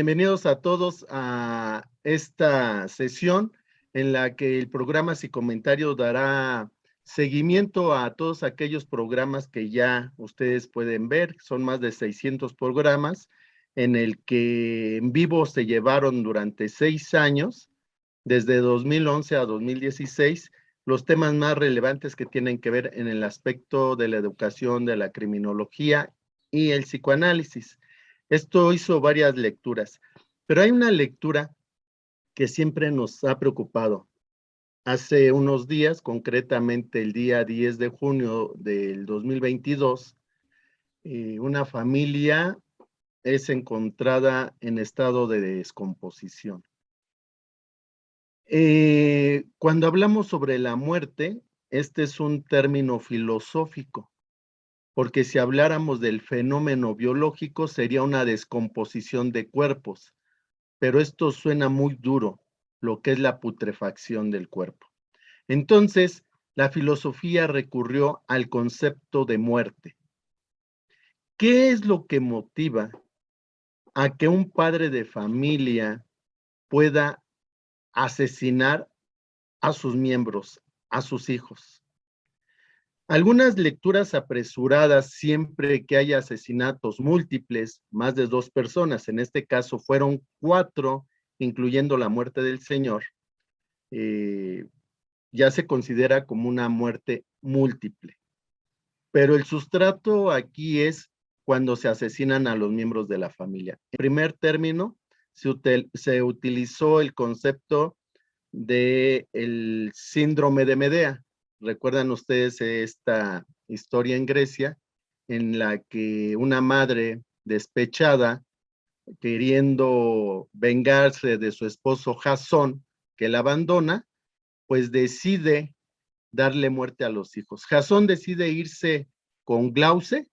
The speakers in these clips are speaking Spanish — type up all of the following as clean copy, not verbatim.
Bienvenidos a todos a esta sesión en la que el programa Psicomentario dará seguimiento a todos aquellos programas que ya ustedes pueden ver. Son más de 600 programas en el que en vivo se llevaron durante 6 años, desde 2011 a 2016, los temas más relevantes que tienen que ver en el aspecto de la educación, de la criminología y el psicoanálisis. Esto hizo varias lecturas, pero hay una lectura que siempre nos ha preocupado. Hace unos días, concretamente el día 10 de junio del 2022, una familia es encontrada en estado de descomposición. Cuando hablamos sobre la muerte, este es un término filosófico, porque si habláramos del fenómeno biológico sería una descomposición de cuerpos, pero esto suena muy duro, lo que es la putrefacción del cuerpo. Entonces, la filosofía recurrió al concepto de muerte. ¿Qué es lo que motiva a que un padre de familia pueda asesinar a sus miembros, a sus hijos? Algunas lecturas apresuradas siempre que haya asesinatos múltiples, más de 2 personas, en este caso fueron 4, incluyendo la muerte del señor, ya se considera como una muerte múltiple. Pero el sustrato aquí es cuando se asesinan a los miembros de la familia. En primer término, se utilizó el concepto del síndrome de Medea. ¿Recuerdan ustedes esta historia en Grecia en la que una madre despechada, queriendo vengarse de su esposo Jasón, que la abandona, pues decide darle muerte a los hijos? Jasón decide irse con Glauce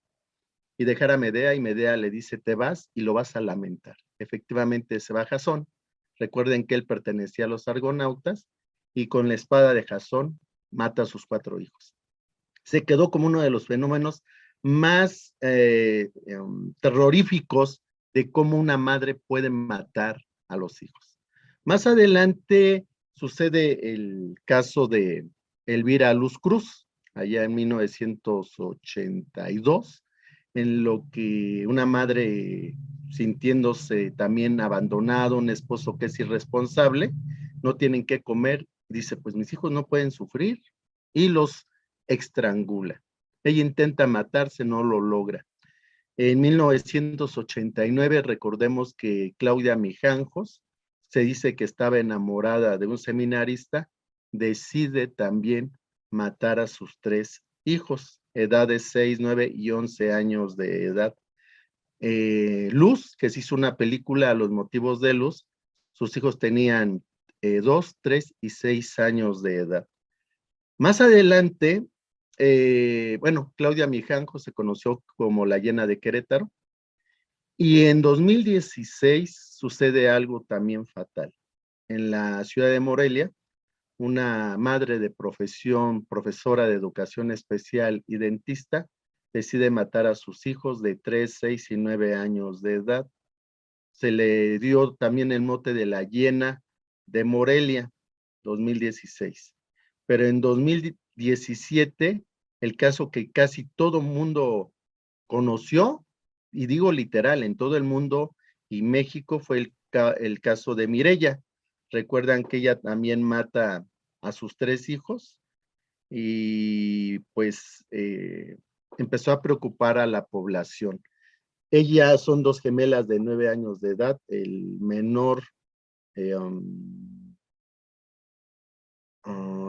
y dejar a Medea, y Medea le dice: te vas y lo vas a lamentar. Efectivamente se va Jasón. Recuerden que él pertenecía a los argonautas y con la espada de Jasón mata a sus 4 hijos. Se quedó como uno de los fenómenos más terroríficos de cómo una madre puede matar a los hijos. Más adelante sucede el caso de Elvira Luz Cruz, allá en 1982, en lo que una madre, sintiéndose también abandonado, un esposo que es irresponsable, no tienen qué comer, dice: pues mis hijos no pueden sufrir, y los estrangula. Ella intenta matarse, no lo logra. En 1989, recordemos que Claudia Mijanjos, se dice que estaba enamorada de un seminarista, decide también matar a sus 3 hijos, edades 6, 9 y 11 años de edad. Luz, que se hizo una película, A los motivos de Luz, sus hijos tenían 2, 3 y 6 años de edad. Más adelante, Claudia Mijanjo se conoció como la Llena de Querétaro, y en 2016 sucede algo también fatal. En la ciudad de Morelia, una madre de profesión, profesora de educación especial y dentista, decide matar a sus hijos de 3, 6 y 9 años de edad. Se le dio también el mote de la Llena de Morelia, 2016. Pero en 2017, el caso que casi todo mundo conoció, y digo literal, en todo el mundo y México, fue el caso de Mireya. Recuerdan que ella también mata a sus 3 hijos y pues empezó a preocupar a la población. Ellas son 2 gemelas de 9 años de edad, el menor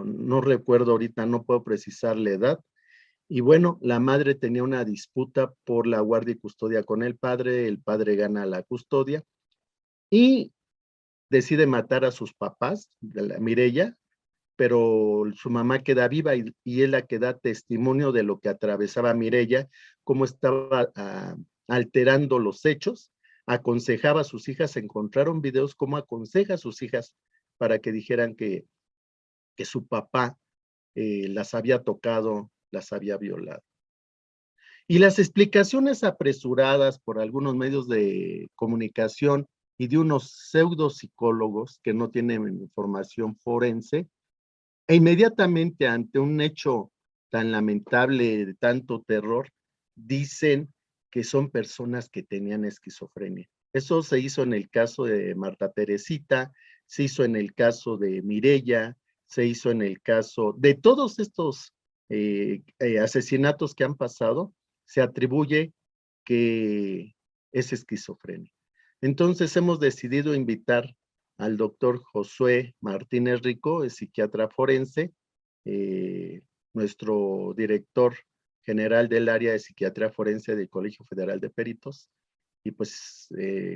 no recuerdo ahorita, no puedo precisar la edad. Y bueno, la madre tenía una disputa por la guardia y custodia con el padre gana la custodia y decide matar a sus papás, de la Mireya, pero su mamá queda viva y es la que da testimonio de lo que atravesaba Mireya, cómo estaba alterando los hechos, aconsejaba a sus hijas, encontraron videos cómo aconseja a sus hijas para que dijeran que su papá las había tocado, las había violado. Y las explicaciones apresuradas por algunos medios de comunicación y de unos pseudopsicólogos que no tienen información forense, e inmediatamente ante un hecho tan lamentable, de tanto terror, dicen que son personas que tenían esquizofrenia. Eso se hizo en el caso de Marta Teresita, se hizo en el caso de Mireya, se hizo en el caso de todos estos asesinatos que han pasado, se atribuye que es esquizofrenia. Entonces hemos decidido invitar al doctor Josué Martínez Rico, el psiquiatra forense, nuestro director general del área de psiquiatría forense del Colegio Federal de Peritos, y pues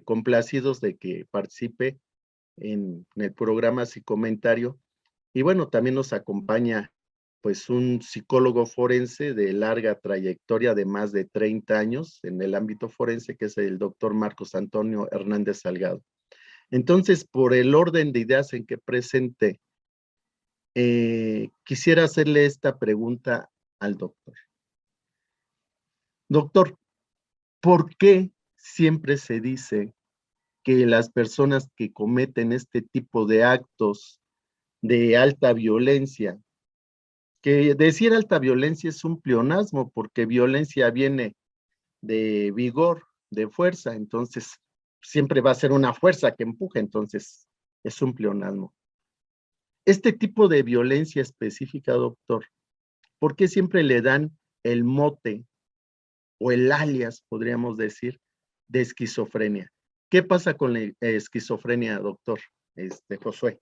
complacidos de que participe en el programa Psicomentario. Y bueno, también nos acompaña pues un psicólogo forense de larga trayectoria de más de 30 años en el ámbito forense, que es el doctor Marcos Antonio Hernández Salgado. Entonces, por el orden de ideas en que presenté, quisiera hacerle esta pregunta al doctor. Doctor, ¿por qué siempre se dice que las personas que cometen este tipo de actos de alta violencia, que decir alta violencia es un pleonasmo, porque violencia viene de vigor, de fuerza, entonces siempre va a ser una fuerza que empuje, entonces es un pleonasmo. Este tipo de violencia específica, doctor, ¿por qué siempre le dan el mote o el alias, podríamos decir, de esquizofrenia? ¿Qué pasa con la esquizofrenia, doctor Josué?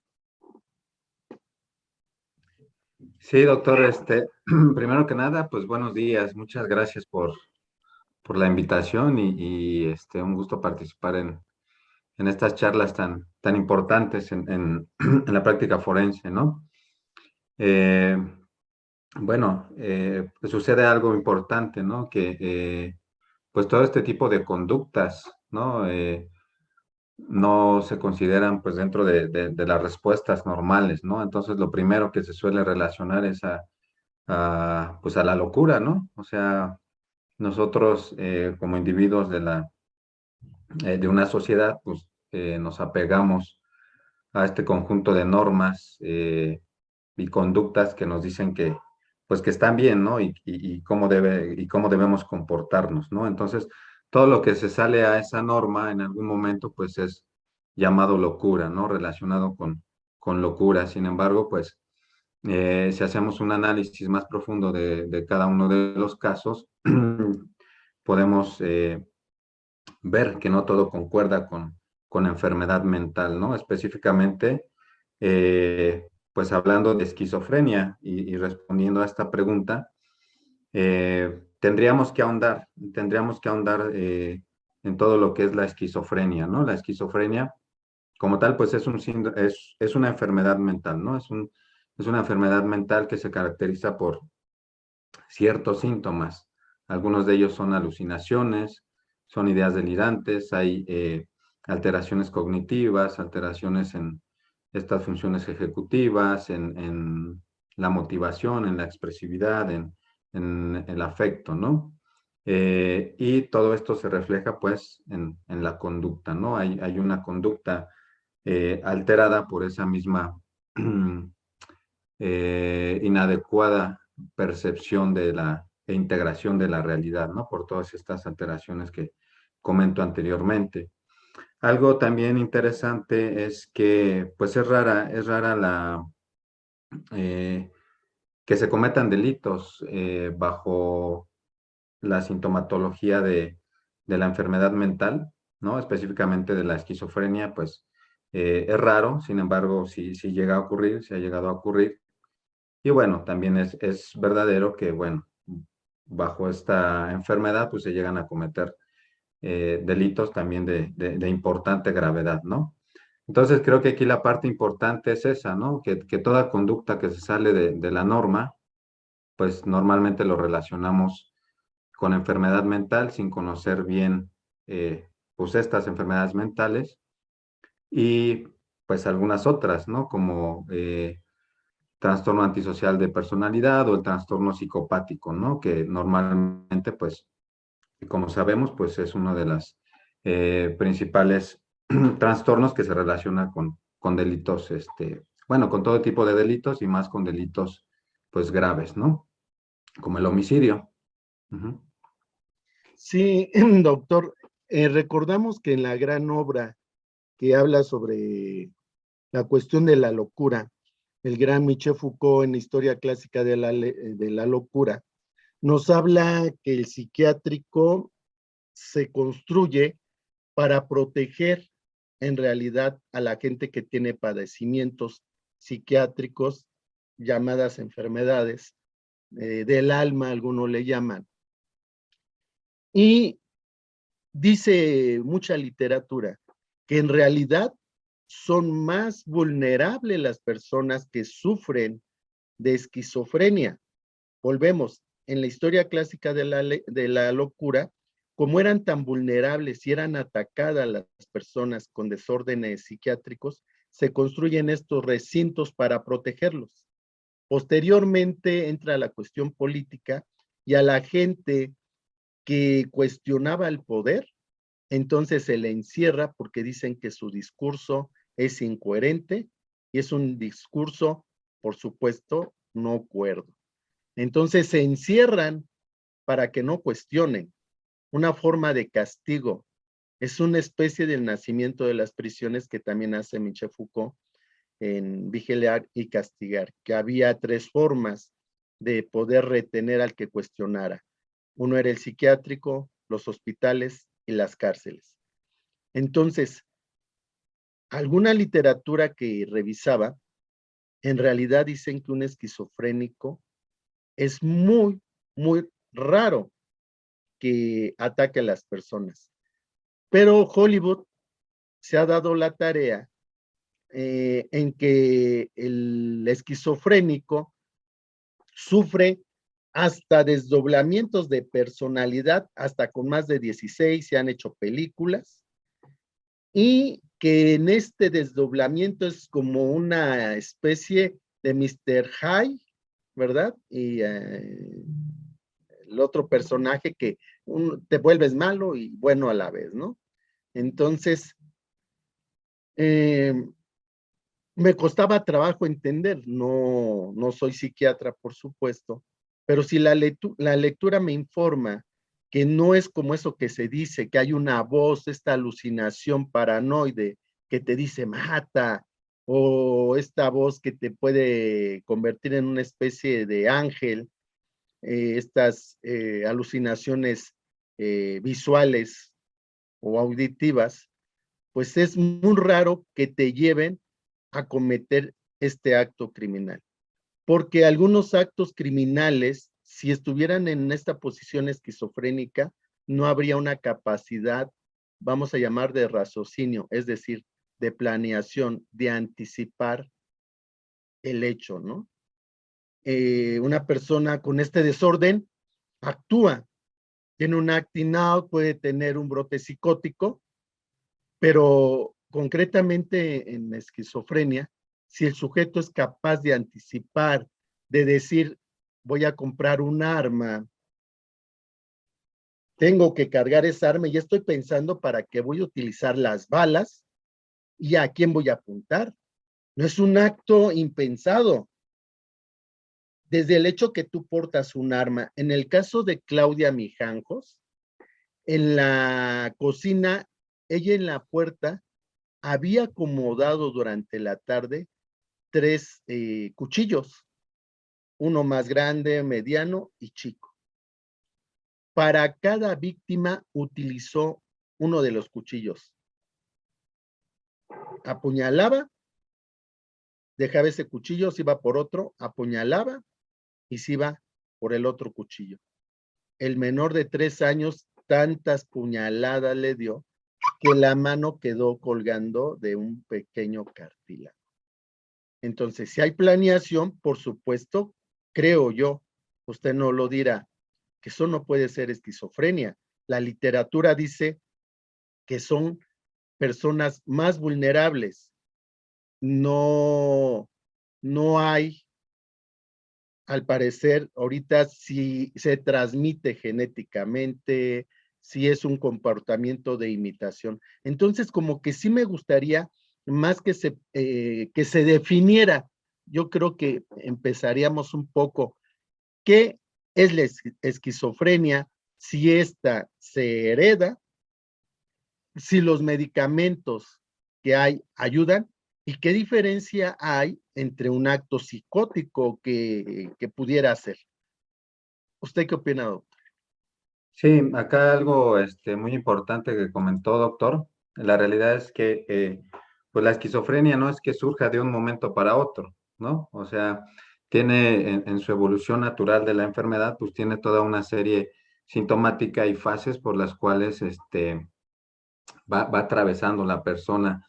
Sí, doctor, primero que nada, pues buenos días, muchas gracias por la invitación y un gusto participar en estas charlas tan importantes en la práctica forense, ¿no? Eh, bueno, sucede algo importante, ¿no? Que pues todo este tipo de conductas, ¿no? No se consideran pues dentro de las respuestas normales, ¿no? Entonces lo primero que se suele relacionar es pues a la locura, ¿no? O sea, nosotros como individuos de una sociedad, pues nos apegamos a este conjunto de normas y conductas que nos dicen pues que están bien, ¿no? Y cómo debemos comportarnos, ¿no? Entonces, todo lo que se sale a esa norma en algún momento, pues es llamado locura, ¿no? Relacionado con locura. Sin embargo, pues si hacemos un análisis más profundo de cada uno de los casos, podemos ver que no todo concuerda con enfermedad mental, ¿no? Específicamente, pues hablando de esquizofrenia y respondiendo a esta pregunta, tendríamos que ahondar en todo lo que es la esquizofrenia, ¿no? La esquizofrenia, como tal, pues es una enfermedad mental, ¿no? Es una enfermedad mental que se caracteriza por ciertos síntomas. Algunos de ellos son alucinaciones, son ideas delirantes, hay alteraciones cognitivas, alteraciones en estas funciones ejecutivas, en la motivación, en la expresividad, en el afecto, ¿no? Y todo esto se refleja pues en la conducta, ¿no? Hay una conducta alterada por esa misma inadecuada percepción e integración de la realidad, ¿no? Por todas estas alteraciones que comento anteriormente. Algo también interesante es que, pues es rara eh, que se cometan delitos bajo la sintomatología de la enfermedad mental, ¿no? Específicamente de la esquizofrenia, pues es raro, sin embargo, sí llega a ocurrir, sí ha llegado a ocurrir. Y bueno, también es verdadero que, bueno, bajo esta enfermedad, pues se llegan a cometer delitos también de importante gravedad, ¿no? Entonces creo que aquí la parte importante es esa, ¿no? Que toda conducta que se sale de la norma, pues normalmente lo relacionamos con enfermedad mental sin conocer bien, pues estas enfermedades mentales y pues algunas otras, ¿no? Como trastorno antisocial de personalidad o el trastorno psicopático, ¿no? Que normalmente, pues, como sabemos, pues es una de las principales trastornos que se relacionan con delitos, bueno, con todo tipo de delitos y más con delitos, pues, graves, ¿no? Como el homicidio. Ujú. Sí, doctor, recordamos que en la gran obra que habla sobre la cuestión de la locura, el gran Michel Foucault en la Historia Clásica de la Locura, nos habla que el psiquiátrico se construye para proteger en realidad a la gente que tiene padecimientos psiquiátricos, llamadas enfermedades del alma, algunos le llaman. Y dice mucha literatura que en realidad son más vulnerables las personas que sufren de esquizofrenia. Volvemos, en la historia clásica de la locura, como eran tan vulnerables y eran atacadas las personas con desórdenes psiquiátricos, se construyen estos recintos para protegerlos. Posteriormente entra la cuestión política y a la gente que cuestionaba el poder, entonces se le encierra porque dicen que su discurso es incoherente y es un discurso, por supuesto, no cuerdo. Entonces se encierran para que no cuestionen. Una forma de castigo. Es una especie del nacimiento de las prisiones que también hace Michel Foucault en Vigilar y Castigar, que había tres formas de poder retener al que cuestionara. Uno era el psiquiátrico, los hospitales y las cárceles. Entonces, alguna literatura que revisaba, en realidad dicen que un esquizofrénico es muy, muy raro que ataque a las personas. Pero Hollywood se ha dado la tarea en que el esquizofrénico sufre hasta desdoblamientos de personalidad, hasta con más de 16 se han hecho películas, y que en este desdoblamiento es como una especie de Mr. Hyde, ¿verdad? Y el otro personaje que te vuelves malo y bueno a la vez, ¿no? Entonces, eh, me costaba trabajo entender, no soy psiquiatra, por supuesto, pero si la lectura me informa que no es como eso que se dice, que hay una voz, esta alucinación paranoide que te dice mata, o esta voz que te puede convertir en una especie de ángel, estas alucinaciones visuales o auditivas, pues es muy raro que te lleven a cometer este acto criminal. Porque algunos actos criminales, si estuvieran en esta posición esquizofrénica, no habría una capacidad, vamos a llamar de raciocinio, es decir, de planeación, de anticipar el hecho, ¿no? Una persona con este desorden actúa, tiene un acting out, puede tener un brote psicótico, pero concretamente en esquizofrenia, si el sujeto es capaz de anticipar, de decir, voy a comprar un arma, tengo que cargar esa arma y estoy pensando para qué voy a utilizar las balas y a quién voy a apuntar. No es un acto impensado. Desde el hecho que tú portas un arma, en el caso de Claudia Mijanjos, en la cocina, ella en la puerta había acomodado durante la tarde tres cuchillos, uno más grande, mediano y chico. Para cada víctima utilizó uno de los cuchillos. Apuñalaba, dejaba ese cuchillo, se iba por otro, apuñalaba y se iba por el otro cuchillo. El menor de 3 años tantas puñaladas le dio que la mano quedó colgando de un pequeño cartílago. Entonces, si hay planeación, por supuesto, creo yo, usted no lo dirá, que eso no puede ser esquizofrenia. La literatura dice que son personas más vulnerables. No, no hay, al parecer, ahorita si se transmite genéticamente, si es un comportamiento de imitación. Entonces, como que sí me gustaría más que se definiera. Yo creo que empezaríamos un poco. ¿Qué es la esquizofrenia? Si esta se hereda, si los medicamentos que hay ayudan, y qué diferencia hay entre un acto psicótico que pudiera hacer. ¿Usted qué opina, doctor? Sí, acá algo muy importante que comentó, doctor. La realidad es que pues la esquizofrenia no es que surja de un momento para otro, ¿no? O sea, tiene en su evolución natural de la enfermedad, pues tiene toda una serie sintomática y fases por las cuales va atravesando la persona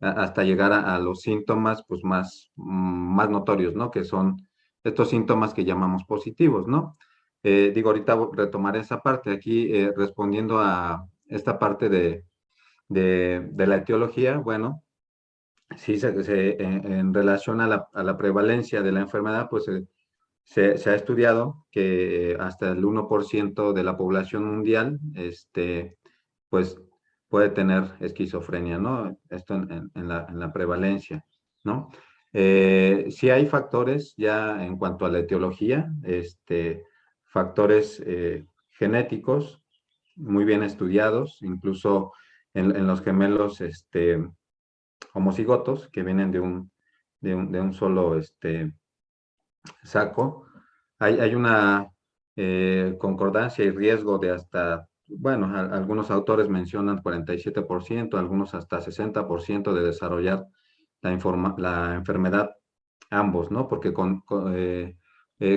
hasta llegar a los síntomas pues más notorios, ¿no? Que son estos síntomas que llamamos positivos, ¿no? Digo, ahorita retomaré esa parte aquí respondiendo a esta parte de la etiología. Bueno, sí, en relación a la prevalencia de la enfermedad, pues se ha estudiado que hasta el 1% de la población mundial, pues puede tener esquizofrenia, ¿no? Esto en la prevalencia, ¿no? Sí hay factores ya en cuanto a la etiología, factores genéticos muy bien estudiados, incluso en los gemelos homocigotos que vienen de un solo saco. Hay una concordancia y riesgo de hasta, bueno, algunos autores mencionan 47%, algunos hasta 60% de desarrollar la enfermedad, ambos, ¿no? Porque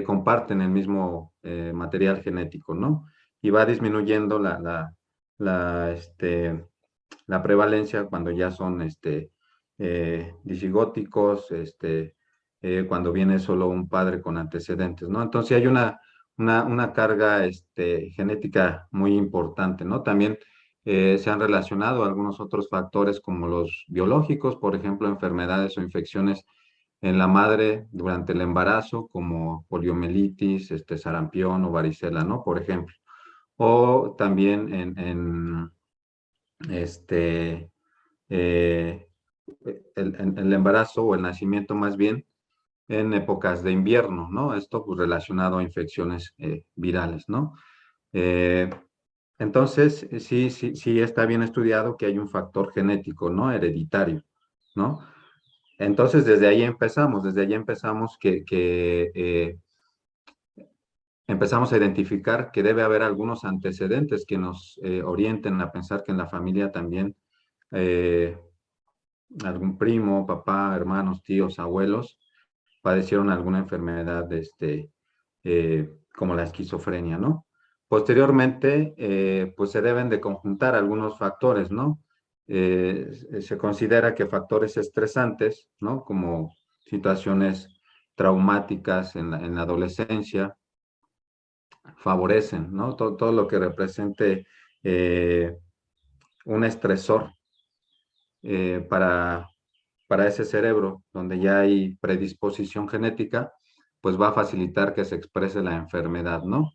comparten el mismo material genético, ¿no? Y va disminuyendo la prevalencia cuando ya son disigóticos, cuando viene solo un padre con antecedentes, ¿no? Entonces hay una carga genética muy importante, ¿no? También se han relacionado algunos otros factores como los biológicos, por ejemplo, enfermedades o infecciones en la madre durante el embarazo, como poliomielitis, sarampión o varicela, ¿no? Por ejemplo. O también este, eh, el embarazo o el nacimiento más bien en épocas de invierno, ¿no? Esto pues relacionado a infecciones virales, ¿no? Eh, entonces, sí está bien estudiado que hay un factor genético, ¿no? Hereditario, ¿no? Entonces, desde ahí empezamos empezamos a identificar que debe haber algunos antecedentes que nos orienten a pensar que en la familia también eh, algún primo, papá, hermanos, tíos, abuelos padecieron alguna enfermedad como la esquizofrenia, ¿no? Posteriormente, pues se deben de conjuntar algunos factores, ¿no? Se considera que factores estresantes, ¿no? Como situaciones traumáticas en la adolescencia, favorecen, ¿no? Todo lo que represente eh, un estresor para ese cerebro, donde ya hay predisposición genética, pues va a facilitar que se exprese la enfermedad, ¿no?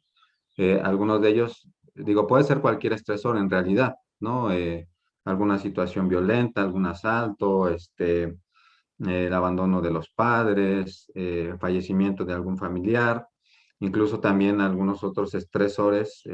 Algunos de ellos, digo, puede ser cualquier estresor en realidad, ¿no? Alguna situación violenta, algún asalto, el abandono de los padres, fallecimiento de algún familiar, incluso también algunos otros estresores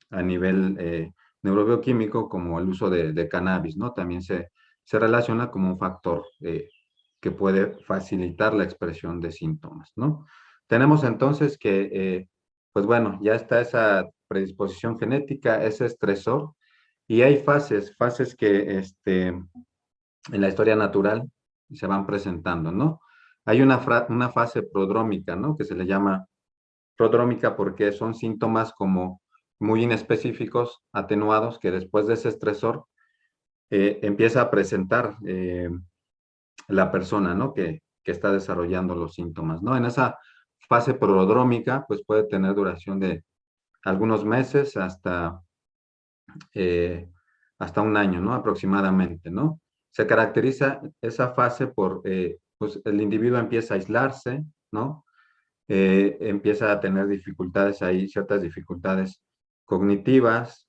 a nivel neurobioquímico, como el uso de cannabis, ¿no? También se relaciona como un factor que puede facilitar la expresión de síntomas, ¿no? Tenemos entonces que, pues bueno, ya está esa predisposición genética, ese estresor, y hay fases que en la historia natural se van presentando, ¿no? Hay una fase prodrómica, ¿no? Que se le llama prodrómica porque son síntomas como muy inespecíficos, atenuados, que después de ese estresor empieza a presentar la persona, ¿no? Que está desarrollando los síntomas, ¿no? En esa fase prodrómica, pues puede tener duración de algunos meses eh, hasta un año, ¿no? Aproximadamente, ¿no? Se caracteriza esa fase por, pues el individuo empieza a aislarse, ¿no? Empieza a tener dificultades ahí, ciertas dificultades cognitivas,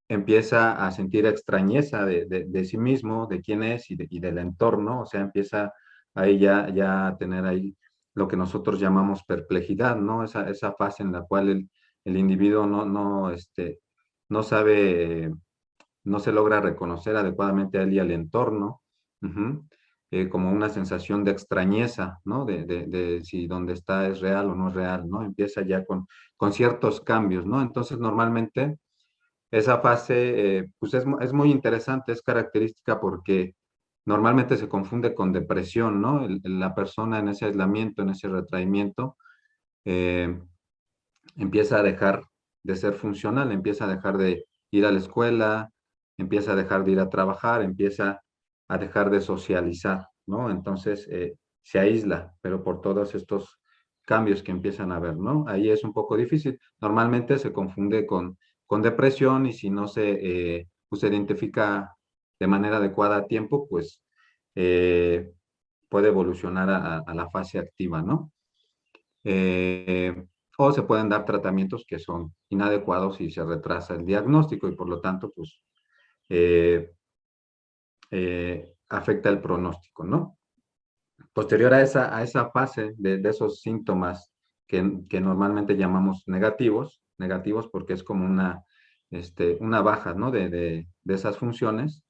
empieza a sentir extrañeza de sí mismo, de quién es y del entorno, o sea, empieza ahí ya a tener ahí lo que nosotros llamamos perplejidad, ¿no? Esa fase en la cual el individuo no sabe, no se logra reconocer adecuadamente a él y al entorno, como una sensación de extrañeza, ¿no? De si donde está es real o no es real, ¿no? Empieza ya con ciertos cambios, ¿no? Entonces, normalmente, esa fase, pues es muy interesante, es característica porque normalmente se confunde con depresión, ¿no? La persona en ese aislamiento, en ese retraimiento, eh, empieza a dejar de ser funcional, empieza a dejar de ir a la escuela, empieza a dejar de ir a trabajar, empieza a dejar de socializar, ¿no? Entonces se aísla, pero por todos estos cambios que empiezan a haber, ¿no? Ahí es un poco difícil. Normalmente se confunde con depresión y si no pues se identifica de manera adecuada a tiempo, pues eh, puede evolucionar a la fase activa, ¿no? Eh, o se pueden dar tratamientos que son inadecuados y se retrasa el diagnóstico y por lo tanto, pues, eh, afecta el pronóstico, ¿no? Posterior a esa fase de esos síntomas que normalmente llamamos negativos porque es como una baja, ¿no? De esas funciones,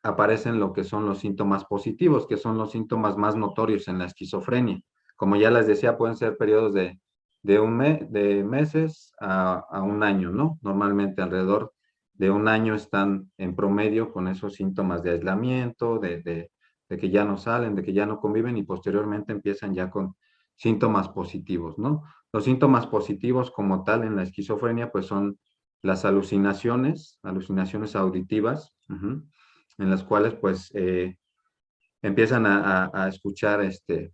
aparecen lo que son los síntomas positivos, que son los síntomas más notorios en la esquizofrenia. Como ya les decía, pueden ser periodos de meses a un año, ¿no? Normalmente alrededor de un año están en promedio con esos síntomas de aislamiento, de que ya no salen, de que ya no conviven y posteriormente empiezan ya con síntomas positivos, ¿no? Los síntomas positivos como tal en la esquizofrenia pues son las alucinaciones auditivas, en las cuales pues empiezan a escuchar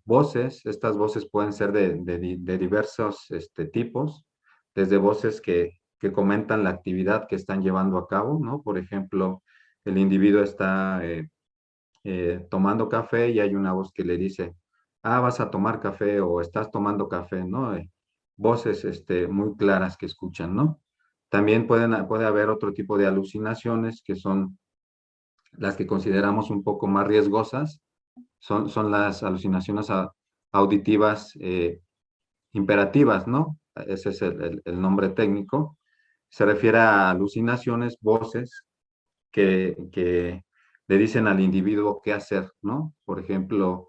voces. Estas voces pueden ser de diversos tipos, desde voces que comentan la actividad que están llevando a cabo, ¿no? Por ejemplo, el individuo está tomando café y hay una voz que le dice, vas a tomar café o estás tomando café, ¿no? Voces muy claras que escuchan, ¿no? También puede haber otro tipo de alucinaciones que son las que consideramos un poco más riesgosas, son las alucinaciones auditivas imperativas, ¿no? Ese es el nombre técnico. Se refiere a alucinaciones, voces que le dicen al individuo qué hacer, ¿no? Por ejemplo,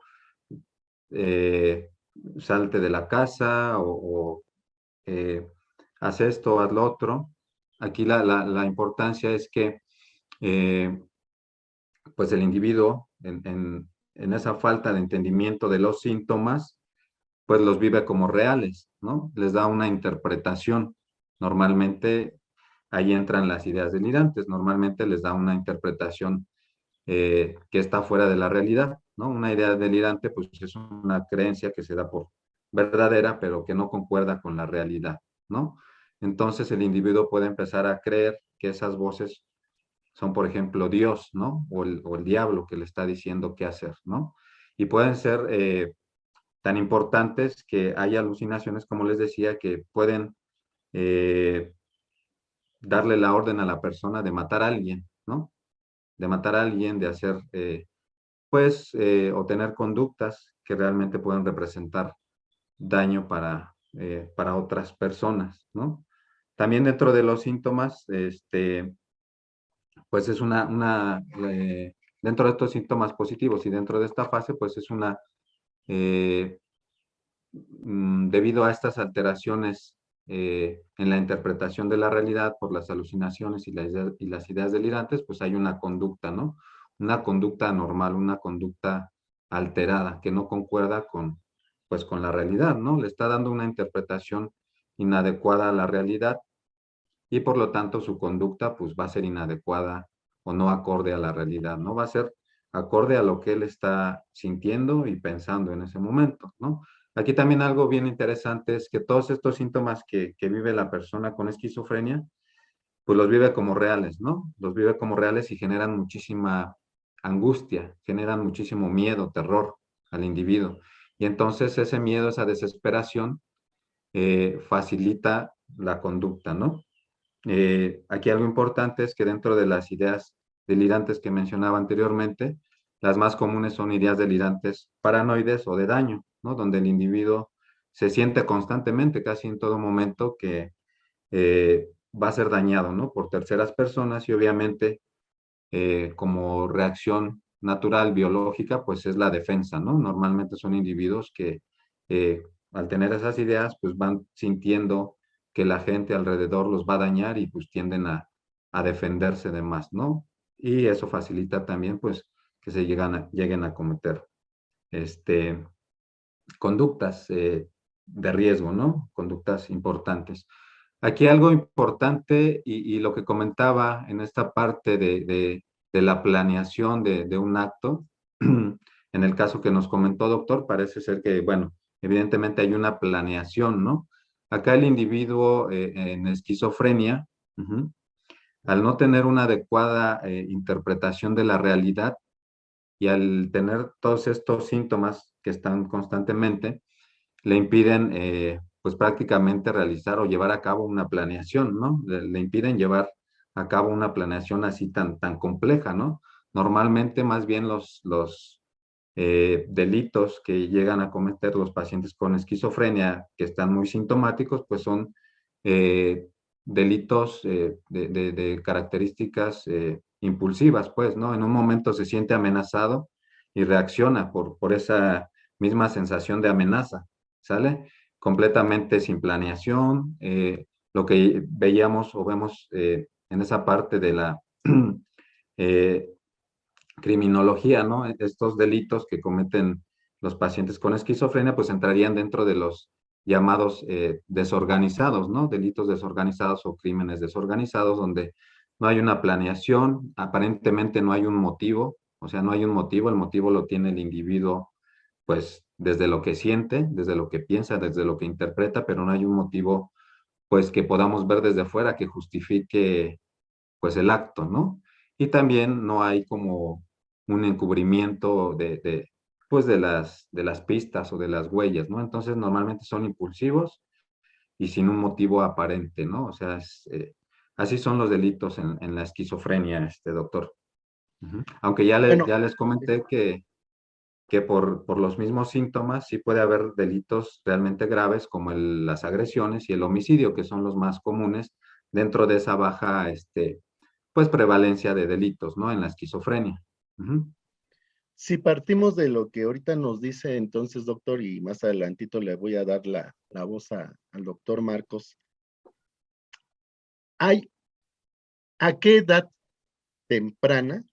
eh, salte de la casa o eh, haz esto, haz lo otro. Aquí la importancia es que eh, pues el individuo en esa falta de entendimiento de los síntomas, pues los vive como reales, ¿no? Les da una interpretación. Normalmente ahí entran las ideas delirantes, normalmente les da una interpretación que está fuera de la realidad, ¿no? Una idea delirante, pues es una creencia que se da por verdadera, pero que no concuerda con la realidad, ¿no? Entonces el individuo puede empezar a creer que esas voces son, por ejemplo, Dios, ¿no? O el diablo que le está diciendo qué hacer, ¿no? Y pueden ser tan importantes que hay alucinaciones, como les decía, que pueden eh, darle la orden a la persona de matar a alguien, ¿no? De matar a alguien, de hacer, o tener conductas que realmente pueden representar daño para otras personas, ¿no? También dentro de los síntomas, pues es dentro de estos síntomas positivos y dentro de esta fase, pues es eh, debido a estas alteraciones en la interpretación de la realidad por las alucinaciones y las ideas delirantes, pues hay una conducta, ¿no? Una conducta anormal, una conducta alterada que no concuerda pues, con la realidad, ¿no? Le está dando una interpretación inadecuada a la realidad y por lo tanto su conducta pues va a ser inadecuada o no acorde a la realidad, ¿no? Va a ser acorde a lo que él está sintiendo y pensando en ese momento, ¿no? Aquí también algo bien interesante es que todos estos síntomas que vive la persona con esquizofrenia, pues los vive como reales, ¿no? Los vive como reales y generan muchísima angustia, generan muchísimo miedo, terror al individuo. Y entonces ese miedo, esa desesperación, facilita la conducta, ¿no? Aquí algo importante es que dentro de las ideas delirantes que mencionaba anteriormente, las más comunes son ideas delirantes paranoides o de daño, ¿no? Donde el individuo se siente constantemente, casi en todo momento, que va a ser dañado, ¿no? Por terceras personas y obviamente como reacción natural, biológica, pues es la defensa, ¿no? Normalmente son individuos que al tener esas ideas, pues van sintiendo que la gente alrededor los va a dañar y pues tienden a defenderse de más, ¿no? Y eso facilita también, pues, que lleguen a cometer este, conductas de riesgo, ¿no? Conductas importantes. Aquí algo importante y lo que comentaba en esta parte de la planeación de un acto, en el caso que nos comentó, doctor, parece ser que, bueno, evidentemente hay una planeación, ¿no? Acá el individuo en esquizofrenia, al no tener una adecuada interpretación de la realidad y al tener todos estos síntomas que están constantemente, le impiden, pues prácticamente realizar o llevar a cabo una planeación, ¿no? Le impiden llevar a cabo una planeación así tan compleja, ¿no? Normalmente, más bien los delitos que llegan a cometer los pacientes con esquizofrenia, que están muy sintomáticos, pues son eh, delitos de características impulsivas, pues, ¿no? En un momento se siente amenazado y reacciona por esa misma sensación de amenaza, ¿sale? Completamente sin planeación, lo que veíamos o vemos en esa parte de la eh, criminología, ¿no? Estos delitos que cometen los pacientes con esquizofrenia, pues entrarían dentro de los llamados desorganizados, ¿no? Delitos desorganizados o crímenes desorganizados, donde no hay una planeación, aparentemente no hay un motivo, o sea, no hay un motivo, el motivo lo tiene el individuo, pues, desde lo que siente, desde lo que piensa, desde lo que interpreta, pero no hay un motivo, pues, que podamos ver desde fuera que justifique pues el acto, ¿no? Y también no hay como un encubrimiento pues de las pistas o de las huellas, ¿no? Entonces normalmente son impulsivos y sin un motivo aparente, ¿no? O sea, así son los delitos en la esquizofrenia, doctor. Aunque Bueno, ya les comenté que por los mismos síntomas sí puede haber delitos realmente graves como las agresiones y el homicidio, que son los más comunes dentro de esa baja, pues prevalencia de delitos, ¿no? En la esquizofrenia. si partimos de lo que ahorita nos dice entonces, doctor, y más adelantito le voy a dar la voz al doctor Marcos, ¿hay a qué edad temprana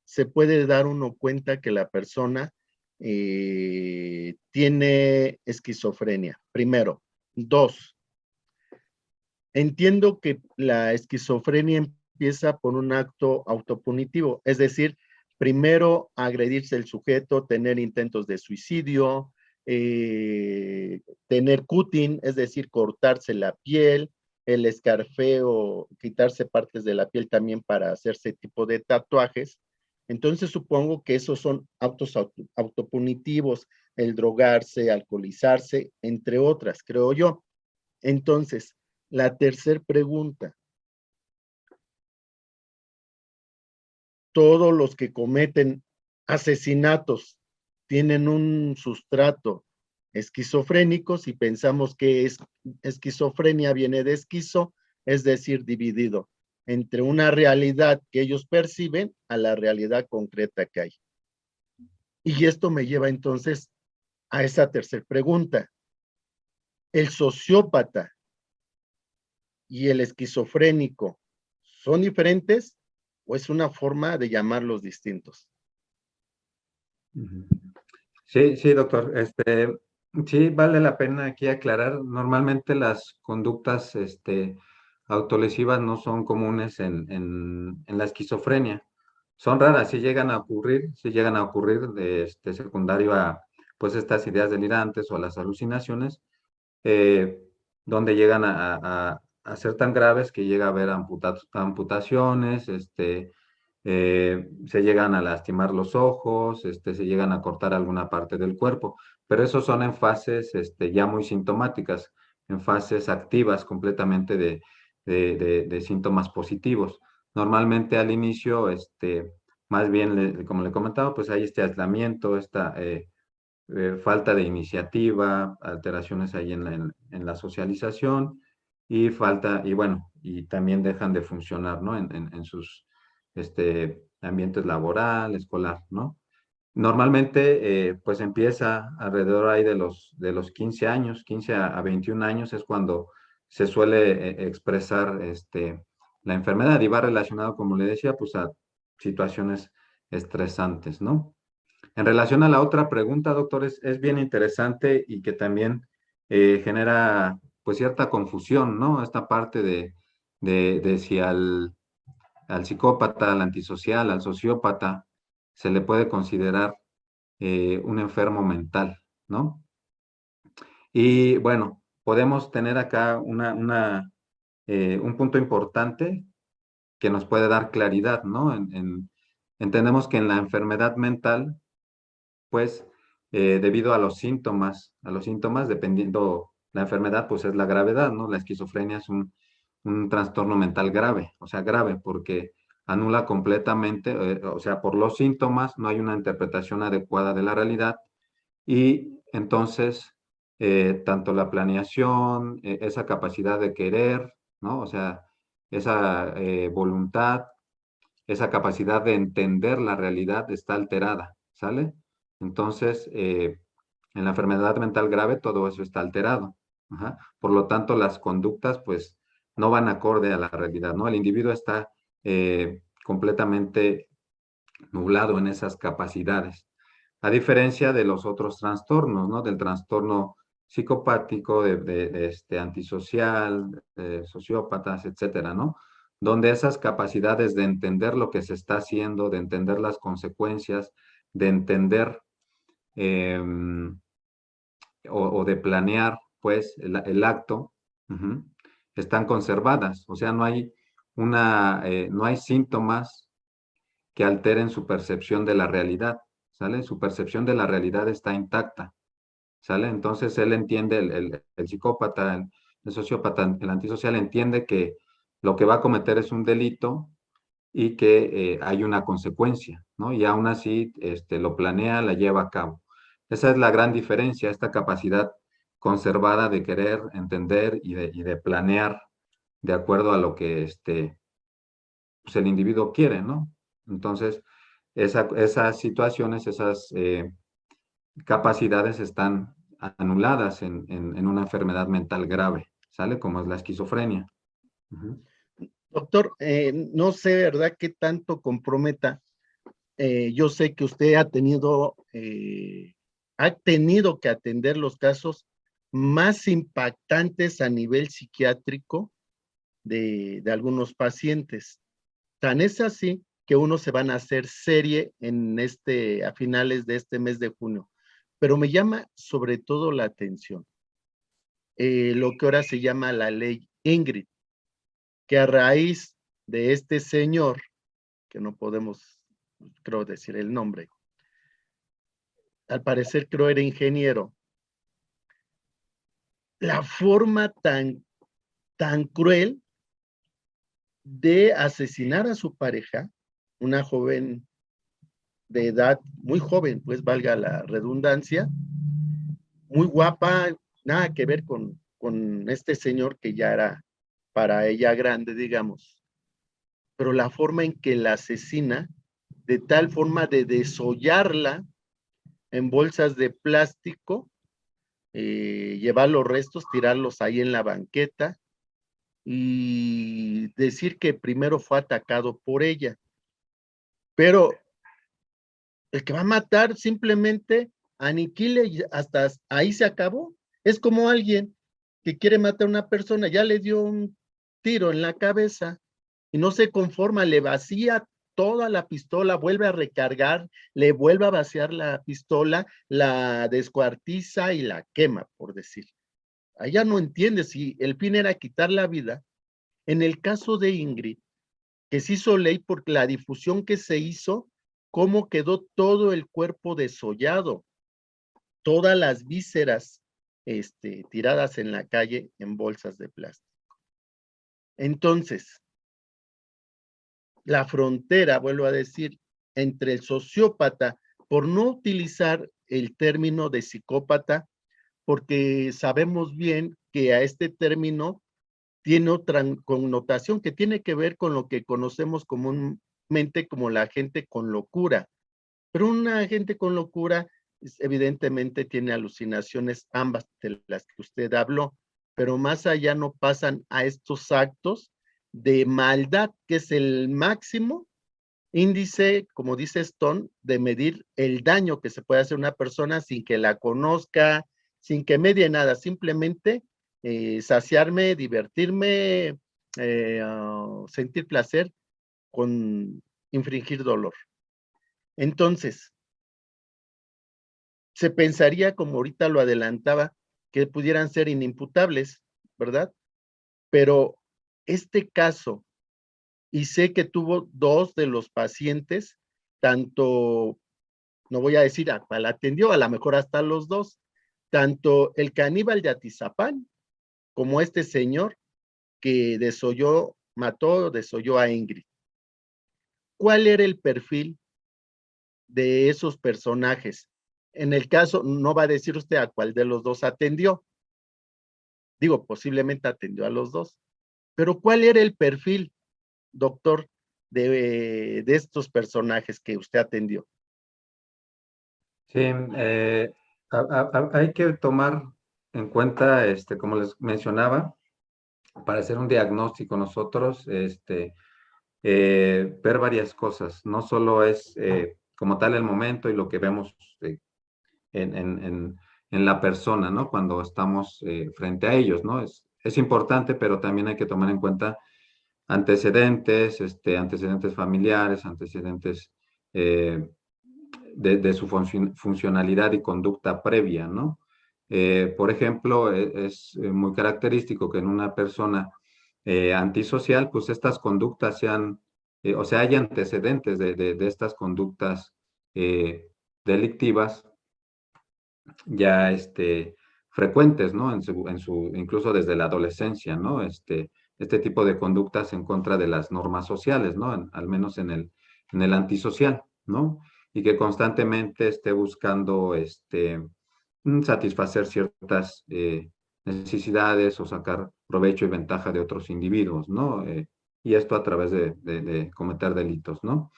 se puede dar uno cuenta que la persona tiene esquizofrenia? Primero. Dos, entiendo que la esquizofrenia empieza por un acto autopunitivo, es decir, primero agredirse el sujeto, tener intentos de suicidio, tener cutting, es decir, cortarse la piel, el escarfeo, quitarse partes de la piel también para hacerse tipo de tatuajes. Entonces supongo que esos son actos autopunitivos, el drogarse, alcoholizarse, entre otras, creo yo. Entonces, la tercera pregunta, ¿todos los que cometen asesinatos tienen un sustrato esquizofrénico? Si pensamos que esquizofrenia viene de esquizo, es decir, dividido entre una realidad que ellos perciben a la realidad concreta que hay. Y esto me lleva entonces a esa tercera pregunta. ¿El sociópata y el esquizofrénico son diferentes o es una forma de llamarlos distintos? Sí, sí, doctor. Sí, vale la pena aquí aclarar. Normalmente las conductas, autolesivas no son comunes en la esquizofrenia. Son raras, sí llegan a ocurrir de secundario a pues estas ideas delirantes o a las alucinaciones, eh, donde llegan a ser tan graves que llega a haber amputaciones, se llegan a lastimar los ojos, se llegan a cortar alguna parte del cuerpo, pero esos son en fases ya muy sintomáticas. en fases activas completamente de síntomas positivos. Normalmente al inicio, más bien, como le comentaba, pues hay este aislamiento, esta falta de iniciativa, alteraciones ahí en la socialización y bueno, y también dejan de funcionar, ¿no? En sus ambientes laboral, escolar, ¿no? Normalmente, pues empieza alrededor ahí de los 15 años, 15 a 21 años es cuando se suele expresar la enfermedad y va relacionado, como le decía, pues a situaciones estresantes, ¿no? En relación a la otra pregunta, doctor, es bien interesante y que también genera pues cierta confusión, ¿no? Esta parte de si al psicópata, al antisocial, al sociópata, se le puede considerar un enfermo mental, ¿no? Y bueno, podemos tener acá un punto importante que nos puede dar claridad, ¿no? Entendemos que en la enfermedad mental, pues, debido a los síntomas, dependiendo la enfermedad, pues es la gravedad, ¿no? La esquizofrenia es un trastorno mental grave, o sea, grave porque anula completamente, o sea, por los síntomas no hay una interpretación adecuada de la realidad y entonces tanto la planeación, esa capacidad de querer, ¿no? O sea, esa voluntad, esa capacidad de entender la realidad está alterada, ¿sale? Entonces, en la enfermedad mental grave todo eso está alterado. Ajá. Por lo tanto, las conductas pues no van acorde a la realidad, ¿no? El individuo está completamente nublado en esas capacidades. A diferencia de los otros trastornos, ¿no? Del trastorno psicopático, antisocial, sociópatas, etcétera, ¿no? Donde esas capacidades de entender lo que se está haciendo, de entender las consecuencias, de entender eh, o de planear, pues, el acto, uh-huh, están conservadas. O sea, no hay síntomas que alteren su percepción de la realidad, ¿sale? Su percepción de la realidad está intacta, ¿sale? Entonces él entiende, el psicópata, el sociópata, el antisocial entiende que lo que va a cometer es un delito y que hay una consecuencia, ¿no? Y aún así lo planea, la lleva a cabo. Esa es la gran diferencia, esta capacidad conservada de querer entender y de planear de acuerdo a lo que pues el individuo quiere, ¿no? Entonces, esas situaciones, esas capacidades están anuladas en una enfermedad mental grave, ¿sale? Como es la esquizofrenia. Uh-huh. Doctor, no sé, ¿verdad?, qué tanto comprometa. Yo sé que usted ha tenido que atender los casos más impactantes a nivel psiquiátrico de algunos pacientes. Tan es así que unos se van a hacer serie a finales de este mes de junio. Pero me llama sobre todo la atención lo que ahora se llama la ley Ingrid, que a raíz de este señor, que no podemos, creo, decir el nombre, al parecer creo era ingeniero, la forma tan cruel de asesinar a su pareja, una joven de edad muy joven, pues valga la redundancia, muy guapa, nada que ver con este señor que ya era para ella grande, digamos, pero la forma en que la asesina, de tal forma de desollarla en bolsas de plástico, llevar los restos, tirarlos ahí en la banqueta y decir que primero fue atacado por ella. Pero el que va a matar simplemente aniquile y hasta ahí se acabó. Es como alguien que quiere matar a una persona, ya le dio un tiro en la cabeza y no se conforma, le vacía toda la pistola, vuelve a recargar, le vuelve a vaciar la pistola, la descuartiza y la quema, por decir. Allá no entiende si el fin era quitar la vida. En el caso de Ingrid, que se hizo ley por la difusión que se hizo, cómo quedó todo el cuerpo desollado, todas las vísceras, tiradas en la calle en bolsas de plástico. Entonces, la frontera, vuelvo a decir, entre el sociópata, por no utilizar el término de psicópata, porque sabemos bien que a este término tiene otra connotación que tiene que ver con lo que conocemos comúnmente como la gente con locura. Pero una gente con locura evidentemente tiene alucinaciones, ambas de las que usted habló, pero más allá no pasan a estos actos de maldad, que es el máximo índice, como dice Stone, de medir el daño que se puede hacer a una persona sin que la conozca, sin que medie nada, simplemente saciarme, divertirme, sentir placer con infringir dolor. Entonces, se pensaría, como ahorita lo adelantaba, que pudieran ser inimputables, ¿verdad? Pero este caso, y sé que tuvo 2 de los pacientes, tanto, no voy a decir a cuál atendió, a lo mejor hasta los 2, tanto el caníbal de Atizapán, como este señor que desolló a Ingrid. ¿Cuál era el perfil de esos personajes? En el caso, no va a decir usted a cuál de los 2 atendió. Digo, posiblemente atendió a los 2. Pero ¿cuál era el perfil, doctor, de estos personajes que usted atendió? Sí, hay que tomar en cuenta, como les mencionaba, para hacer un diagnóstico nosotros, ver varias cosas. No solo es como tal el momento y lo que vemos en, en- en- en la persona, ¿no? Cuando estamos frente a ellos, ¿no? Es importante, pero también hay que tomar en cuenta antecedentes, antecedentes familiares, antecedentes eh, de su funcionalidad y conducta previa, ¿no? Por ejemplo, es muy característico que en una persona antisocial, pues estas conductas sean, o sea, hay antecedentes de estas conductas delictivas ya frecuentes, ¿no? Incluso desde la adolescencia, ¿no? Este tipo de conductas en contra de las normas sociales, ¿no? Al menos en el antisocial, ¿no? Y que constantemente esté buscando satisfacer ciertas necesidades o sacar provecho y ventaja de otros individuos, ¿no? Y esto a través de cometer delitos, ¿no?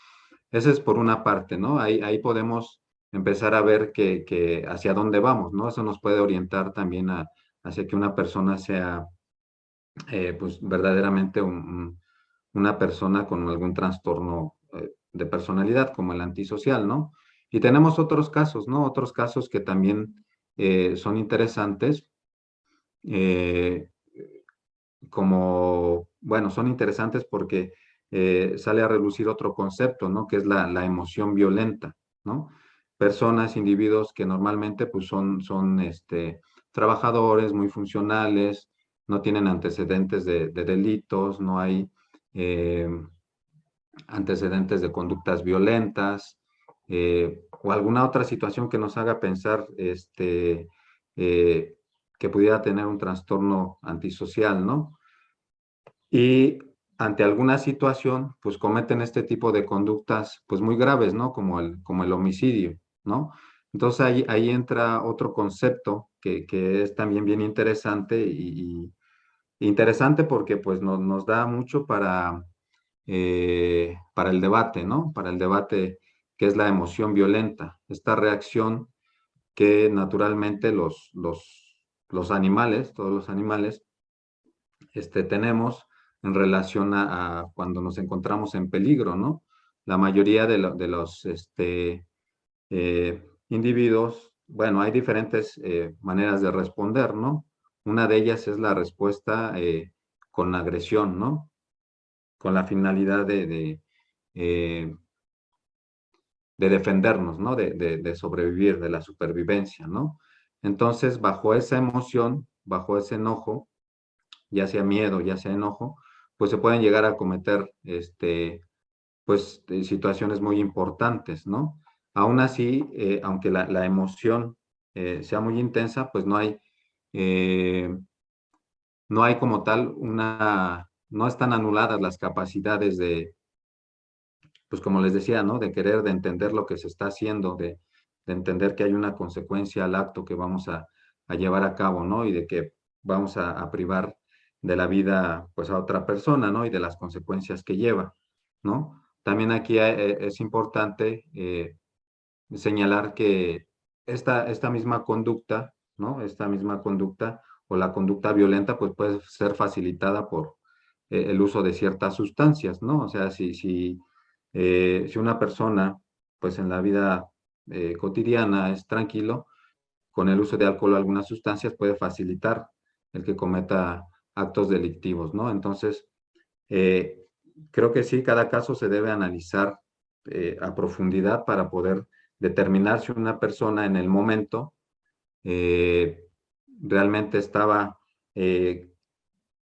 Ese es por una parte, ¿no? Ahí podemos empezar a ver que hacia dónde vamos, ¿no? Eso nos puede orientar también hacia que una persona sea, pues, verdaderamente una persona con algún trastorno de personalidad, como el antisocial, ¿no? Y tenemos otros casos, ¿no? Otros casos que también son interesantes, eh, bueno, son interesantes porque sale a relucir otro concepto, ¿no? Que es la emoción violenta, ¿no? Personas, individuos que normalmente pues son trabajadores muy funcionales, no tienen antecedentes de delitos, no hay eh, antecedentes de conductas violentas o alguna otra situación que nos haga pensar eh, que pudiera tener un trastorno antisocial, ¿no? Y ante alguna situación, pues cometen este tipo de conductas, pues muy graves, ¿no? Como el homicidio, ¿no? Entonces ahí entra otro concepto que es también bien interesante y interesante porque pues nos da mucho para el debate, ¿no? Para el debate que es la emoción violenta, esta reacción que naturalmente los animales, todos los animales, tenemos en relación a cuando nos encontramos en peligro, ¿no? La mayoría de los individuos, bueno, hay diferentes maneras de responder, ¿no? Una de ellas es la respuesta con agresión, ¿no? Con la finalidad eh, de defendernos, ¿no? De sobrevivir, de la supervivencia, ¿no? Entonces, bajo esa emoción, bajo ese enojo, ya sea miedo, ya sea enojo, pues se pueden llegar a cometer, pues, situaciones muy importantes, ¿no? Aún así, aunque la emoción sea muy intensa, pues no hay no hay como tal no están anuladas las capacidades de, pues como les decía, ¿no? De querer, de entender lo que se está haciendo, de entender que hay una consecuencia al acto que vamos a llevar a cabo, ¿no? Y de que vamos a privar de la vida, pues, a otra persona, ¿no? Y de las consecuencias que lleva, ¿no? También aquí es importante señalar que esta misma conducta, ¿no? Esta misma conducta o la conducta violenta, pues puede ser facilitada por el uso de ciertas sustancias, ¿no? O sea, si una persona, pues en la vida cotidiana es tranquilo, con el uso de alcohol o algunas sustancias puede facilitar el que cometa actos delictivos, ¿no? Entonces, eh, creo que sí, cada caso se debe analizar a profundidad para poder determinar si una persona en el momento eh, realmente estaba eh,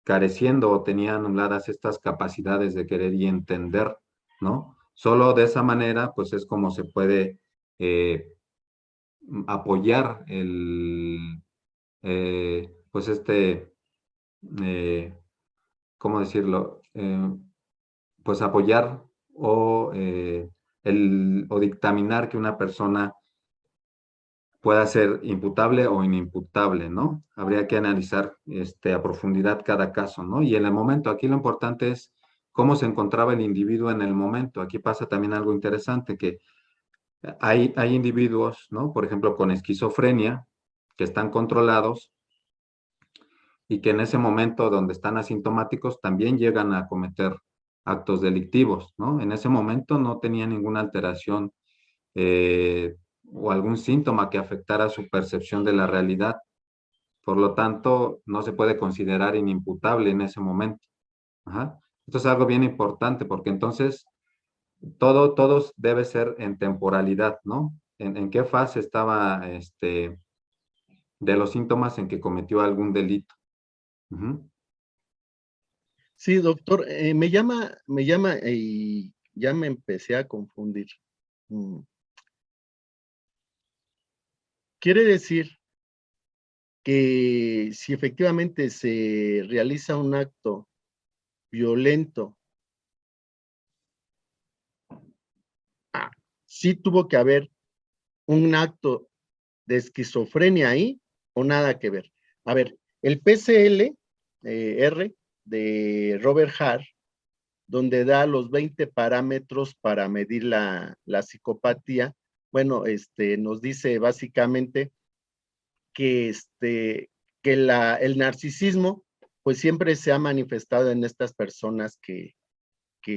careciendo o tenía anuladas estas capacidades de querer y entender, ¿no? Solo de esa manera, pues es como se puede eh, apoyar pues eh, ¿cómo decirlo? Pues apoyar o dictaminar que una persona pueda ser imputable o inimputable, ¿no? Habría que analizar a profundidad cada caso, ¿no? Y en el momento, aquí lo importante es cómo se encontraba el individuo en el momento. Aquí pasa también algo interesante, que hay individuos, ¿no? Por ejemplo, con esquizofrenia, que están controlados y que en ese momento donde están asintomáticos también llegan a cometer actos delictivos, ¿no? En ese momento no tenía ninguna alteración o algún síntoma que afectara su percepción de la realidad. Por lo tanto, no se puede considerar inimputable en ese momento. Ajá. Esto es algo bien importante porque entonces todo debe ser en temporalidad, ¿no? En qué fase estaba de los síntomas en que cometió algún delito. Ujú. Sí, doctor, me llama y ya me empecé a confundir. Mm, Quiere decir que si efectivamente se realiza un acto violento, ah, sí tuvo que haber un acto de esquizofrenia ahí o nada que ver. A ver, el PCL R de Robert Hart, donde da los 20 parámetros para medir la psicopatía, bueno, nos dice básicamente que, el narcisismo pues siempre se ha manifestado en estas personas que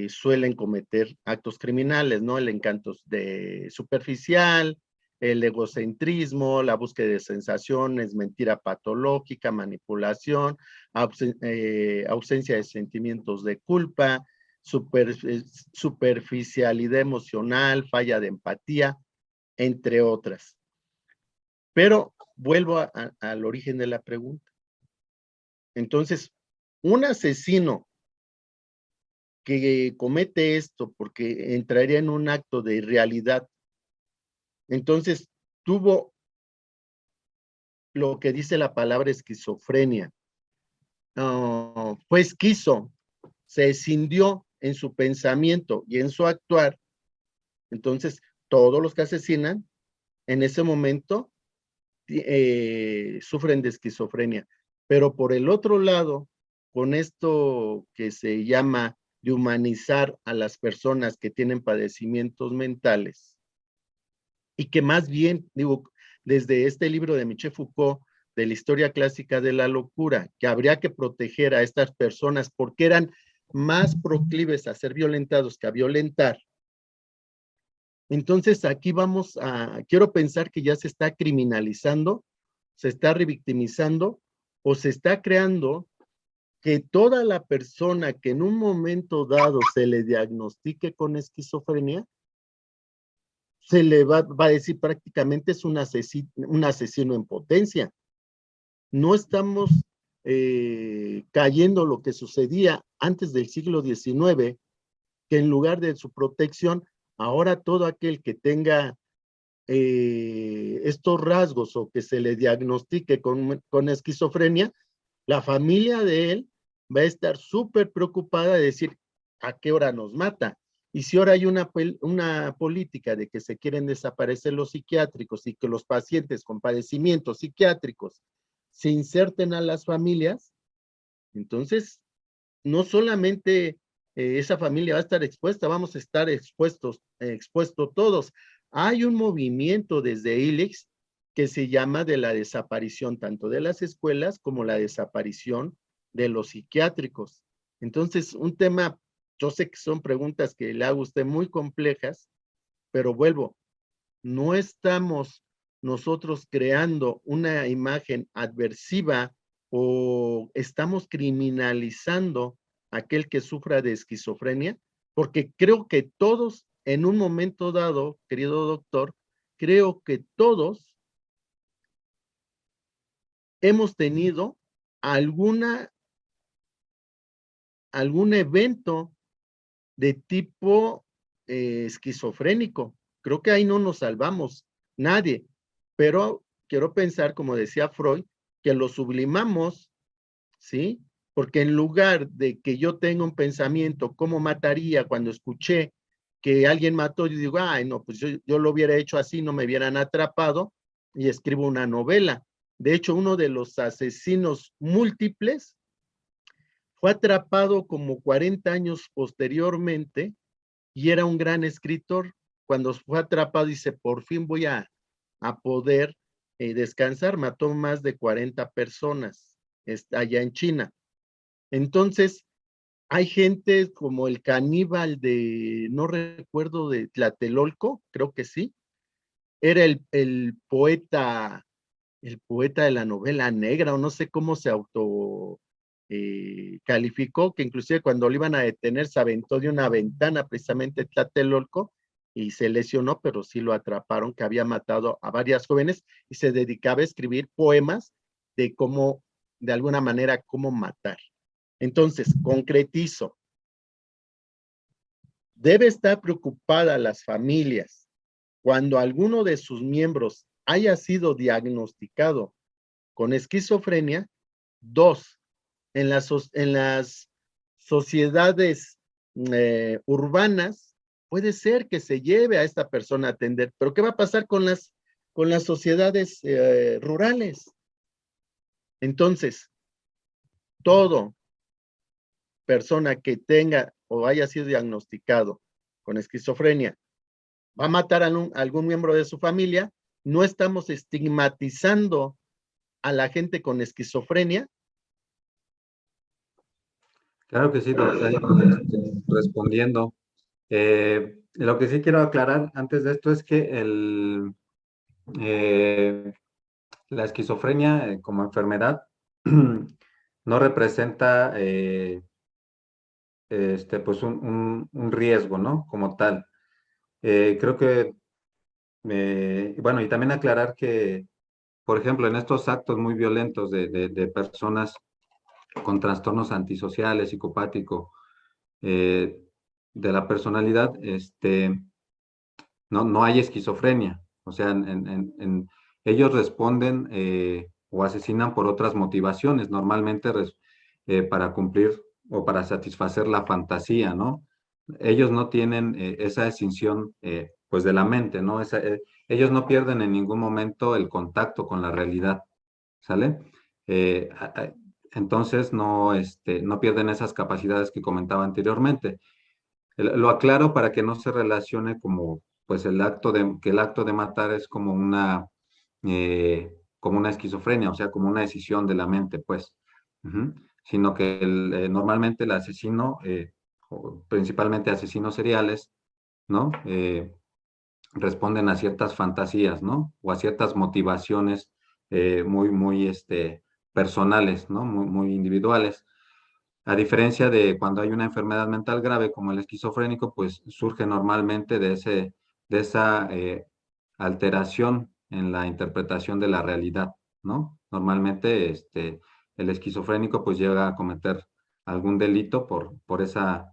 suelen cometer actos criminales, ¿no? El encanto de superficial, el egocentrismo, la búsqueda de sensaciones, mentira patológica, manipulación, ausencia de sentimientos de culpa, superficialidad emocional, falla de empatía, entre otras. Pero vuelvo al origen de la pregunta. Entonces, un asesino que comete esto porque entraría en un acto de irrealidad, entonces tuvo lo que dice la palabra esquizofrenia. Fue esquizo, se escindió en su pensamiento y en su actuar. Entonces, todos los que asesinan en ese momento sufren de esquizofrenia. Pero por el otro lado, con esto que se llama de humanizar a las personas que tienen padecimientos mentales, y que más bien, digo, desde este libro de Michel Foucault, de la historia clásica de la locura, que habría que proteger a estas personas porque eran más proclives a ser violentados que a violentar. Entonces aquí quiero pensar que ya se está criminalizando, se está revictimizando o se está creando que toda la persona que en un momento dado se le diagnostique con esquizofrenia, se le va a decir prácticamente es un asesino en potencia. No estamos cayendo lo que sucedía antes del siglo XIX, que en lugar de su protección, ahora todo aquel que tenga estos rasgos o que se le diagnostique con esquizofrenia, la familia de él va a estar súper preocupada de decir a qué hora nos mata. Y si ahora hay una política de que se quieren desaparecer los psiquiátricos y que los pacientes con padecimientos psiquiátricos se inserten a las familias, entonces no solamente esa familia va a estar expuesta, vamos a estar expuestos todos. Hay un movimiento desde ILIX que se llama de la desaparición tanto de las escuelas como la desaparición de los psiquiátricos. Entonces, un tema, yo sé que son preguntas que le hago a usted muy complejas, pero vuelvo, no estamos nosotros creando una imagen adversiva o estamos criminalizando a aquel que sufra de esquizofrenia, porque creo que todos en un momento dado, querido doctor, creo que todos hemos tenido algún evento de tipo esquizofrénico. Creo que ahí no nos salvamos nadie, pero quiero pensar, como decía Freud, que lo sublimamos, ¿sí? Porque en lugar de que yo tenga un pensamiento, ¿cómo mataría cuando escuché que alguien mató? Yo digo, ay, no, pues yo lo hubiera hecho así, no me hubieran atrapado y escribo una novela. De hecho, uno de los asesinos múltiples fue atrapado como 40 años posteriormente y era un gran escritor. Cuando fue atrapado dice, por fin voy a poder descansar. Mató más de 40 personas allá en China. Entonces, hay gente como el caníbal de, no recuerdo, de Tlatelolco, creo que sí, era el poeta de la novela negra, o no sé cómo se auto calificó, que inclusive cuando lo iban a detener se aventó de una ventana precisamente Tlatelolco y se lesionó, pero sí lo atraparon, que había matado a varias jóvenes y se dedicaba a escribir poemas de cómo, de alguna manera, cómo matar. Entonces, concretizo, debe estar preocupada las familias cuando alguno de sus miembros haya sido diagnosticado con esquizofrenia. Dos, en las sociedades urbanas, puede ser que se lleve a esta persona a atender, pero ¿qué va a pasar con las sociedades rurales? Entonces, todo persona que tenga o haya sido diagnosticado con esquizofrenia va a matar a algún miembro de su familia, no estamos estigmatizando a la gente con esquizofrenia. Claro que sí, doctor, respondiendo. Lo que sí quiero aclarar antes de esto es que la esquizofrenia como enfermedad no representa pues un riesgo, ¿no? Como tal. Creo que, bueno, y también aclarar que, por ejemplo, en estos actos muy violentos de personas con trastornos antisociales, psicopático, eh, de la personalidad, no hay esquizofrenia. O sea, ellos responden o asesinan por otras motivaciones, normalmente para cumplir o para satisfacer la fantasía, ¿no? Ellos no tienen esa escinsión, pues, de la mente, ¿no? Ellos no pierden en ningún momento el contacto con la realidad, ¿sale? Eh, a- a- entonces, no pierden esas capacidades que comentaba anteriormente. Lo aclaro para que no se relacione como, pues, que el acto de matar es como una esquizofrenia, o sea, como una decisión de la mente, pues. Ujú. Sino que normalmente el asesino, o principalmente asesinos seriales, ¿no? Responden a ciertas fantasías, ¿no? O a ciertas motivaciones muy personales, ¿no? Muy individuales. A diferencia de cuando hay una enfermedad mental grave como el esquizofrénico, pues surge normalmente de esa alteración en la interpretación de la realidad, ¿no? Normalmente el esquizofrénico pues llega a cometer algún delito por esa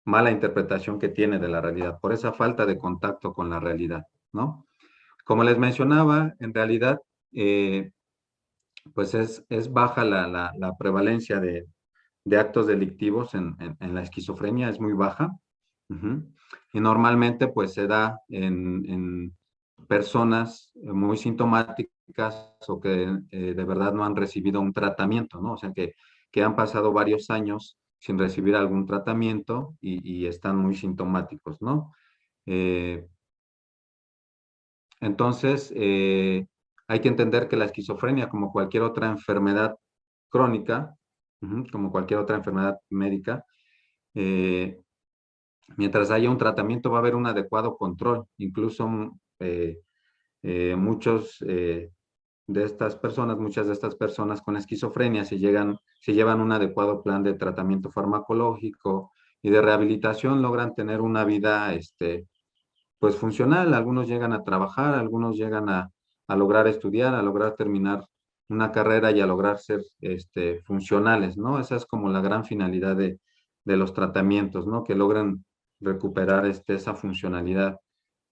mala interpretación que tiene de la realidad, por esa falta de contacto con la realidad, ¿no? Como les mencionaba, en realidad, pues es baja la prevalencia de actos delictivos en la esquizofrenia, es muy baja. Ujú. Y normalmente pues se da en personas muy sintomáticas o que de verdad no han recibido un tratamiento, ¿no? O sea, que han pasado varios años sin recibir algún tratamiento y están muy sintomáticos, ¿no? Eh, entonces, hay que entender que la esquizofrenia, como cualquier otra enfermedad crónica, como cualquier otra enfermedad médica, eh, mientras haya un tratamiento va a haber un adecuado control. Incluso muchos de estas personas, muchas de estas personas con esquizofrenia se llevan un adecuado plan de tratamiento farmacológico y de rehabilitación, logran tener una vida, pues funcional. Algunos llegan a trabajar, algunos llegan a lograr estudiar, a lograr terminar una carrera y a lograr ser funcionales, ¿no? Esa es como la gran finalidad de los tratamientos, ¿no? Que logran recuperar esa funcionalidad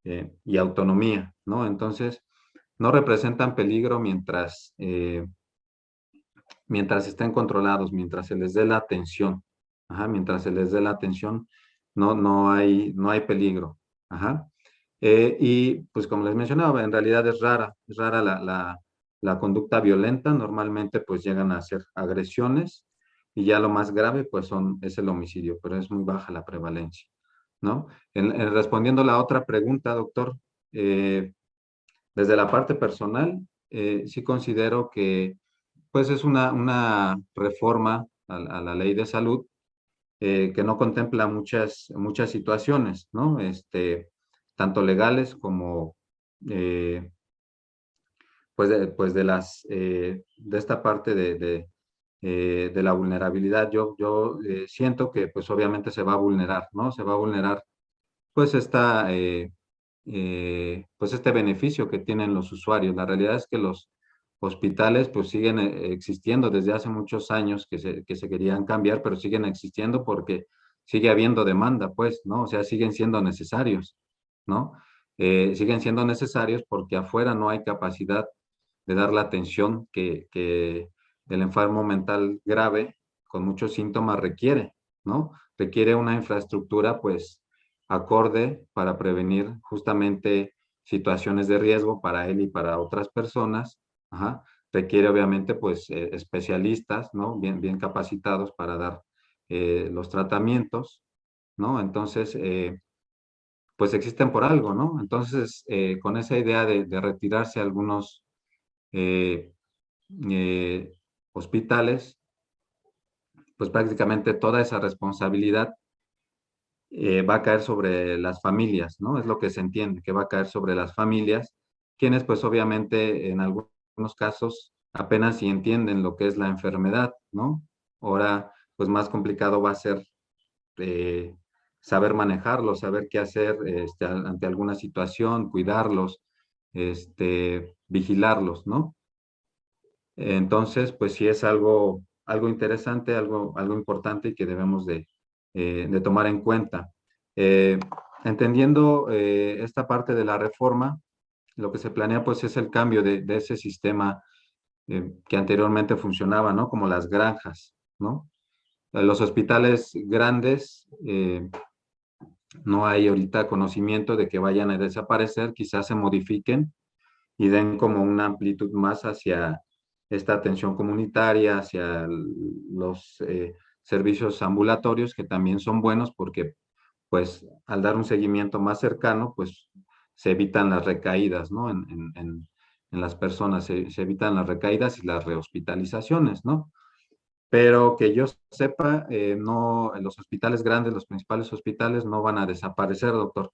y autonomía, ¿no? Entonces, no representan peligro mientras estén controlados, mientras se les dé la atención. Ajá, mientras se les dé la atención, no hay peligro. Ajá. Y pues como les mencionaba, en realidad es rara la conducta violenta. Normalmente pues llegan a ser agresiones y ya lo más grave pues es el homicidio, pero es muy baja la prevalencia, ¿no? Respondiendo a la otra pregunta, doctor, desde la parte personal, sí considero que pues es una reforma a la ley de salud que no contempla muchas situaciones, ¿no? Tanto legales como, eh, pues de esta parte de la vulnerabilidad. Yo siento que, pues obviamente se va a vulnerar, ¿no? Se va a vulnerar, pues pues este beneficio que tienen los usuarios. La realidad es que los hospitales pues siguen existiendo desde hace muchos años que se querían cambiar, pero siguen existiendo porque sigue habiendo demanda, pues, ¿no? O sea, siguen siendo necesarios, ¿no? Siguen siendo necesarios porque afuera no hay capacidad de dar la atención que el enfermo mental grave con muchos síntomas requiere, ¿no? Requiere una infraestructura, pues, acorde para prevenir justamente situaciones de riesgo para él y para otras personas. Ajá. Requiere obviamente pues especialistas, ¿no? Bien capacitados para dar los tratamientos, ¿no? Entonces, pues existen por algo, ¿no? Entonces, con esa idea de retirarse algunos eh, eh, hospitales, pues prácticamente toda esa responsabilidad va a caer sobre las familias, ¿no? Es lo que se entiende, que va a caer sobre las familias, quienes pues obviamente en algunos casos apenas si entienden lo que es la enfermedad, ¿no? Ahora pues más complicado va a ser eh, saber manejarlos, saber qué hacer ante alguna situación, cuidarlos, vigilarlos, ¿no? Entonces, pues sí es algo interesante, algo importante y que debemos de tomar en cuenta. Eh, Entendiendo esta parte de la reforma, lo que se planea pues es el cambio de ese sistema que anteriormente funcionaba, ¿no? Como las granjas, ¿no? Los hospitales grandes, no hay ahorita conocimiento de que vayan a desaparecer, quizás se modifiquen y den como una amplitud más hacia esta atención comunitaria, hacia los servicios ambulatorios, que también son buenos porque, pues, al dar un seguimiento más cercano, pues, se evitan las recaídas, ¿no? En las personas, se evitan las recaídas y las rehospitalizaciones, ¿no? Pero que yo sepa, no, los hospitales grandes, los principales hospitales no van a desaparecer, doctor,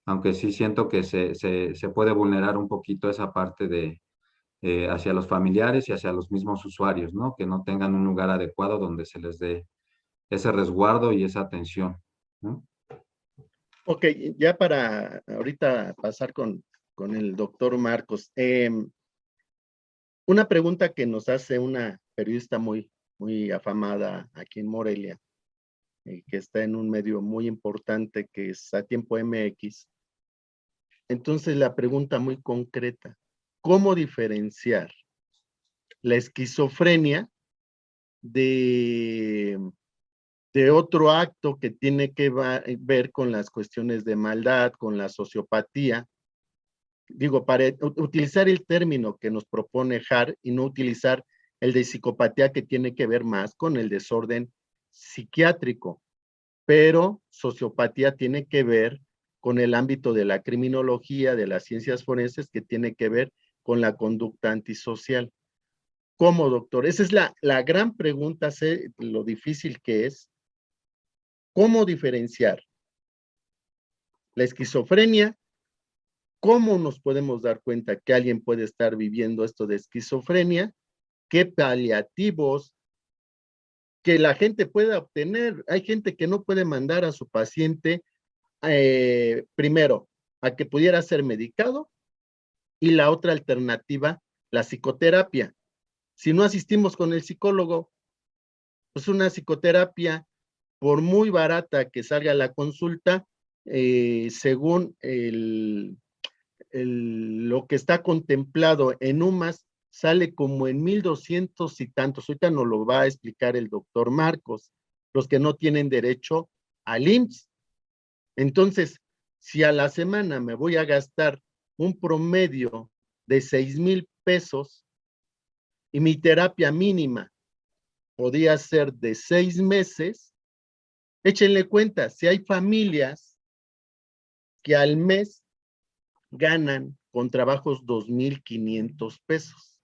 aunque sí siento que se puede vulnerar un poquito esa parte hacia los familiares y hacia los mismos usuarios, ¿no? Que no tengan un lugar adecuado donde se les dé ese resguardo y esa atención, ¿no? Ok, ya para ahorita pasar con el doctor Marcos. Una pregunta que nos hace una periodista muy afamada aquí en Morelia, que está en un medio muy importante que es A Tiempo MX. Entonces la pregunta muy concreta, ¿cómo diferenciar la esquizofrenia de, de otro acto que tiene que ver con las cuestiones de maldad, con la sociopatía? Digo, para utilizar el término que nos propone Hart y no utilizar el de psicopatía, que tiene que ver más con el desorden psiquiátrico, pero sociopatía tiene que ver con el ámbito de la criminología, de las ciencias forenses, que tiene que ver con la conducta antisocial. ¿Cómo, doctor? Esa es la gran pregunta, sé lo difícil que es. ¿Cómo diferenciar la esquizofrenia? ¿Cómo nos podemos dar cuenta que alguien puede estar viviendo esto de esquizofrenia? ¿Qué paliativos que la gente pueda obtener? Hay gente que no puede mandar a su paciente, primero, a que pudiera ser medicado, y la otra alternativa, la psicoterapia. Si no asistimos con el psicólogo, pues una psicoterapia, por muy barata que salga la consulta, según lo que está contemplado en UMAS, sale como en 1,200 y tantos. Ahorita nos lo va a explicar el doctor Marcos, los que no tienen derecho al IMSS. Entonces, si a la semana me voy a gastar un promedio de 6,000 pesos y mi terapia mínima podía ser de 6 meses, échenle cuenta, si hay familias que al mes ganan con trabajos 2,500 pesos.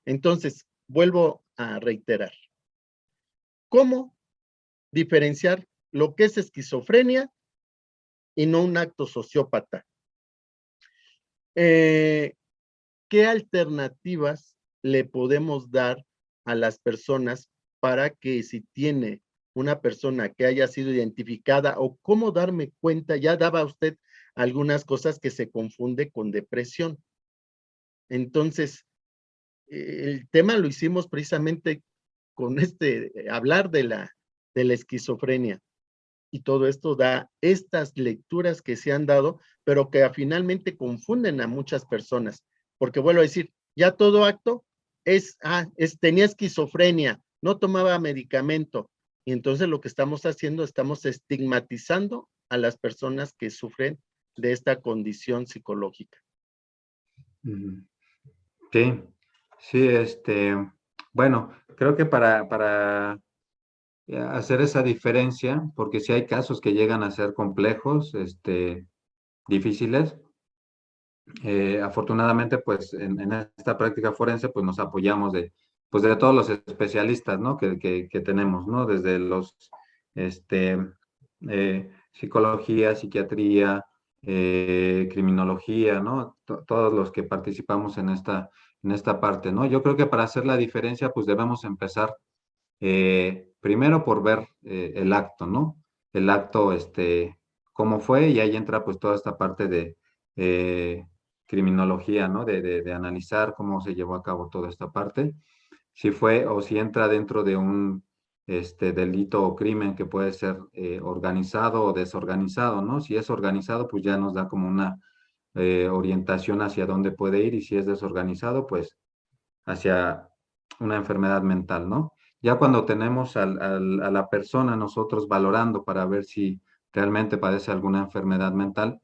Entonces, vuelvo a reiterar, ¿cómo diferenciar lo que es esquizofrenia y no un acto sociópata? ¿Qué alternativas le podemos dar a las personas para que, si tiene una persona que haya sido identificada, o cómo darme cuenta? Ya daba usted algunas cosas que se confunde con depresión. Entonces, el tema lo hicimos precisamente con hablar de la esquizofrenia, y todo esto da estas lecturas que se han dado, pero que finalmente confunden a muchas personas, porque vuelvo a decir, ya todo acto tenía esquizofrenia, no tomaba medicamento, y entonces lo que estamos haciendo, estamos estigmatizando a las personas que sufren de esta condición psicológica. Sí, sí, bueno, creo que para hacer esa diferencia, porque si hay casos que llegan a ser complejos, difíciles. Afortunadamente, pues en esta práctica forense, pues nos apoyamos pues, de todos los especialistas, ¿no? Que tenemos, ¿no? Desde los, psicología, psiquiatría, criminología, ¿no? Todos los que participamos en esta parte, ¿no? Yo creo que para hacer la diferencia, pues debemos empezar primero por ver el acto, ¿no? El acto, cómo fue, y ahí entra pues toda esta parte de criminología, ¿no? De analizar cómo se llevó a cabo toda esta parte, si fue o si entra dentro de un delito o crimen que puede ser organizado o desorganizado, ¿no? Si es organizado, pues ya nos da como una orientación hacia dónde puede ir, y si es desorganizado, pues hacia una enfermedad mental, ¿no? Ya cuando tenemos a la persona nosotros valorando para ver si realmente padece alguna enfermedad mental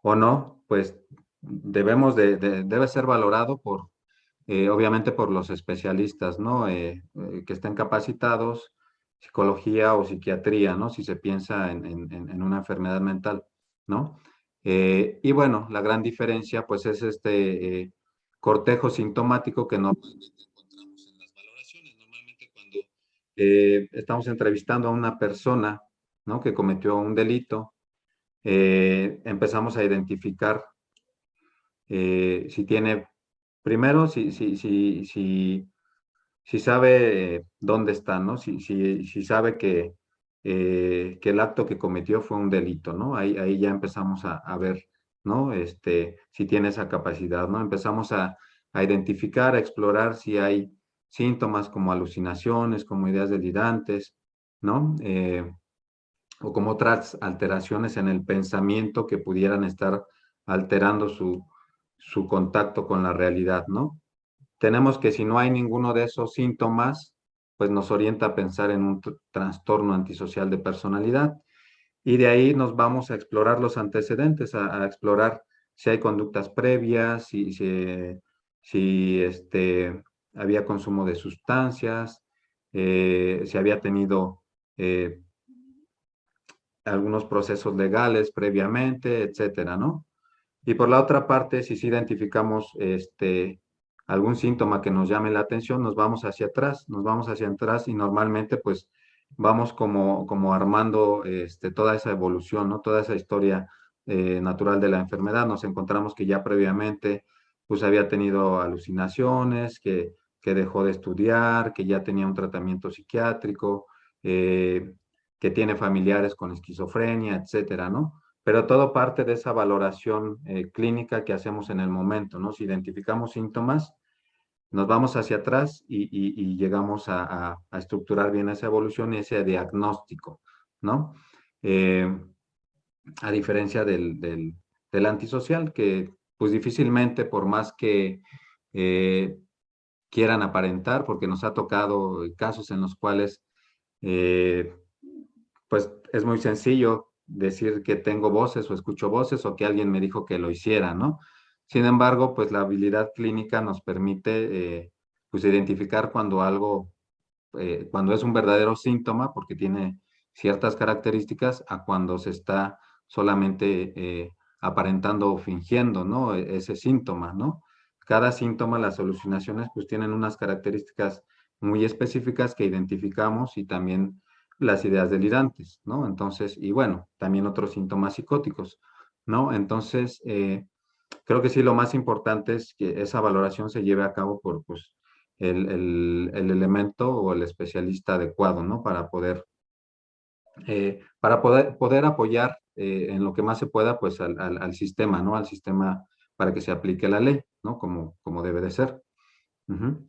o no, pues debe ser valorado obviamente por los especialistas, ¿no? Que estén capacitados, psicología o psiquiatría, ¿no? Si se piensa en una enfermedad mental, ¿no? Y bueno, la gran diferencia, pues, es cortejo sintomático que normalmente encontramos en las valoraciones. Normalmente cuando estamos entrevistando a una persona, ¿no? Que cometió un delito, empezamos a identificar si tiene, primero, si sabe dónde está, ¿no? Si sabe que el acto que cometió fue un delito, ¿no? Ahí ya empezamos a ver, ¿no? Si tiene esa capacidad, ¿no? Empezamos a identificar, a explorar si hay síntomas como alucinaciones, como ideas delirantes, ¿no? o como otras alteraciones en el pensamiento que pudieran estar alterando su contacto con la realidad, ¿no? Tenemos que si no hay ninguno de esos síntomas, pues nos orienta a pensar en un trastorno antisocial de personalidad. Y de ahí nos vamos a explorar los antecedentes, a explorar si hay conductas previas, si había consumo de sustancias, si había tenido eh, algunos procesos legales previamente, etcétera, ¿no? Y por la otra parte, si sí identificamos algún síntoma que nos llame la atención, nos vamos hacia atrás y normalmente pues vamos como armando toda esa evolución, ¿no? Toda esa historia natural de la enfermedad. Nos encontramos que ya previamente pues había tenido alucinaciones, que dejó de estudiar, que ya tenía un tratamiento psiquiátrico, que tiene familiares con esquizofrenia, etcétera, ¿no? Pero todo parte de esa valoración clínica que hacemos en el momento, ¿no? Si identificamos síntomas, nos vamos hacia atrás y llegamos a estructurar bien esa evolución y ese diagnóstico, ¿no? Eh, a diferencia del antisocial, que pues difícilmente, por más que eh, quieran aparentar, porque nos ha tocado casos en los cuales eh, pues es muy sencillo decir que tengo voces o escucho voces o que alguien me dijo que lo hiciera, ¿no? Sin embargo, pues la habilidad clínica nos permite pues identificar cuando algo, cuando es un verdadero síntoma, porque tiene ciertas características, a cuando se está solamente aparentando o fingiendo, ¿no? Ese síntoma, ¿no? Cada síntoma, las alucinaciones, pues tienen unas características muy específicas que identificamos y también las ideas delirantes, ¿no? Entonces, y bueno, también otros síntomas psicóticos, ¿no? Entonces, creo que sí, lo más importante es que esa valoración se lleve a cabo por, pues, el elemento o el especialista adecuado, ¿no? Para poder apoyar en lo que más se pueda, pues, al sistema, ¿no? Al sistema para que se aplique la ley, ¿no? Como debe de ser. Ujú.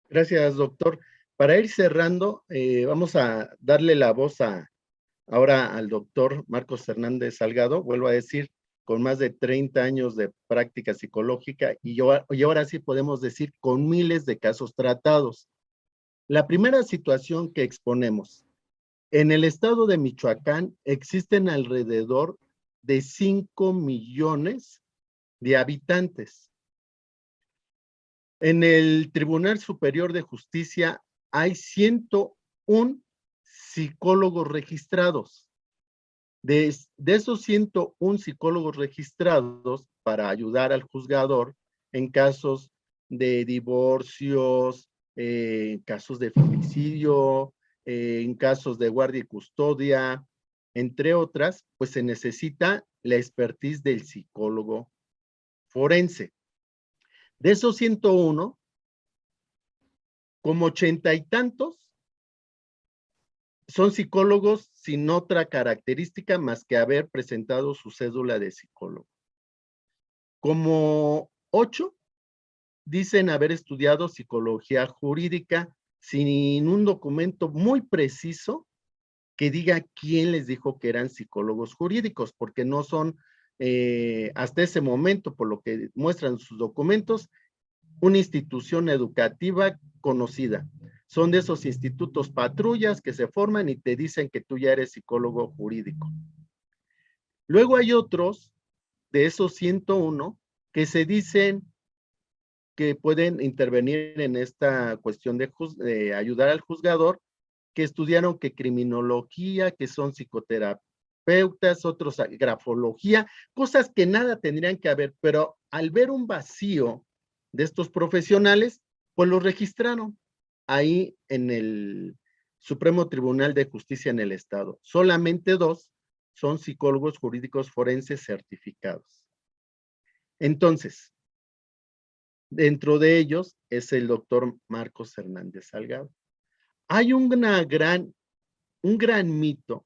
Gracias, doctor. Para ir cerrando, vamos a darle la voz ahora al doctor Marcos Hernández Salgado, vuelvo a decir, con más de 30 años de práctica psicológica y ahora sí podemos decir con miles de casos tratados. La primera situación que exponemos, en el estado de Michoacán existen alrededor de 5 millones de habitantes. En el Tribunal Superior de Justicia hay 101 psicólogos registrados. De esos 101 psicólogos registrados para ayudar al juzgador en casos de divorcios, en casos de femicidio, en casos de guardia y custodia, entre otras, pues se necesita la expertise del psicólogo forense. De esos 101, como 80 y tantos son psicólogos sin otra característica más que haber presentado su cédula de psicólogo. Como 8 dicen haber estudiado psicología jurídica sin un documento muy preciso que diga quién les dijo que eran psicólogos jurídicos, porque no son, hasta ese momento, por lo que muestran sus documentos, una institución educativa conocida. Son de esos institutos patrullas que se forman y te dicen que tú ya eres psicólogo jurídico. Luego hay otros de esos 101 que se dicen que pueden intervenir en esta cuestión de ayudar al juzgador, que estudiaron que criminología, que son psicoterapeutas, otros grafología, cosas que nada tendrían que haber, pero al ver un vacío de estos profesionales, pues los registraron ahí en el Supremo Tribunal de Justicia en el Estado. Solamente 2 son psicólogos jurídicos forenses certificados. Entonces, dentro de ellos es el doctor Marcos Hernández Salgado. Hay un gran mito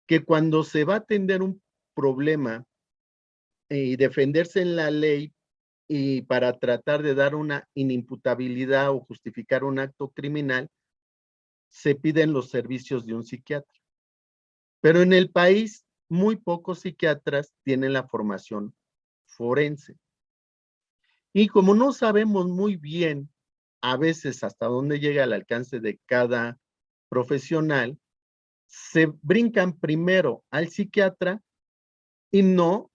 que cuando se va a atender un problema y defenderse en la ley y para tratar de dar una inimputabilidad o justificar un acto criminal, se piden los servicios de un psiquiatra. Pero en el país, muy pocos psiquiatras tienen la formación forense. Y como no sabemos muy bien a veces hasta dónde llega el alcance de cada profesional, se brincan primero al psiquiatra y no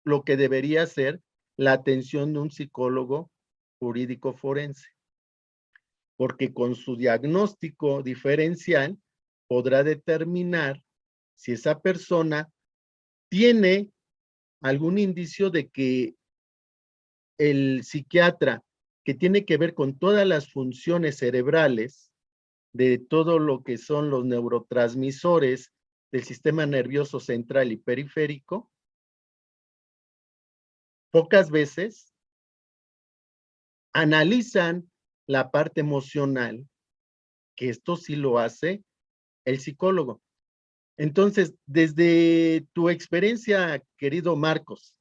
lo que debería ser la atención de un psicólogo jurídico forense, porque con su diagnóstico diferencial podrá determinar si esa persona tiene algún indicio de que el psiquiatra, que tiene que ver con todas las funciones cerebrales, de todo lo que son los neurotransmisores del sistema nervioso central y periférico, pocas veces analizan la parte emocional, que esto sí lo hace el psicólogo. Entonces, desde tu experiencia, querido Marcos,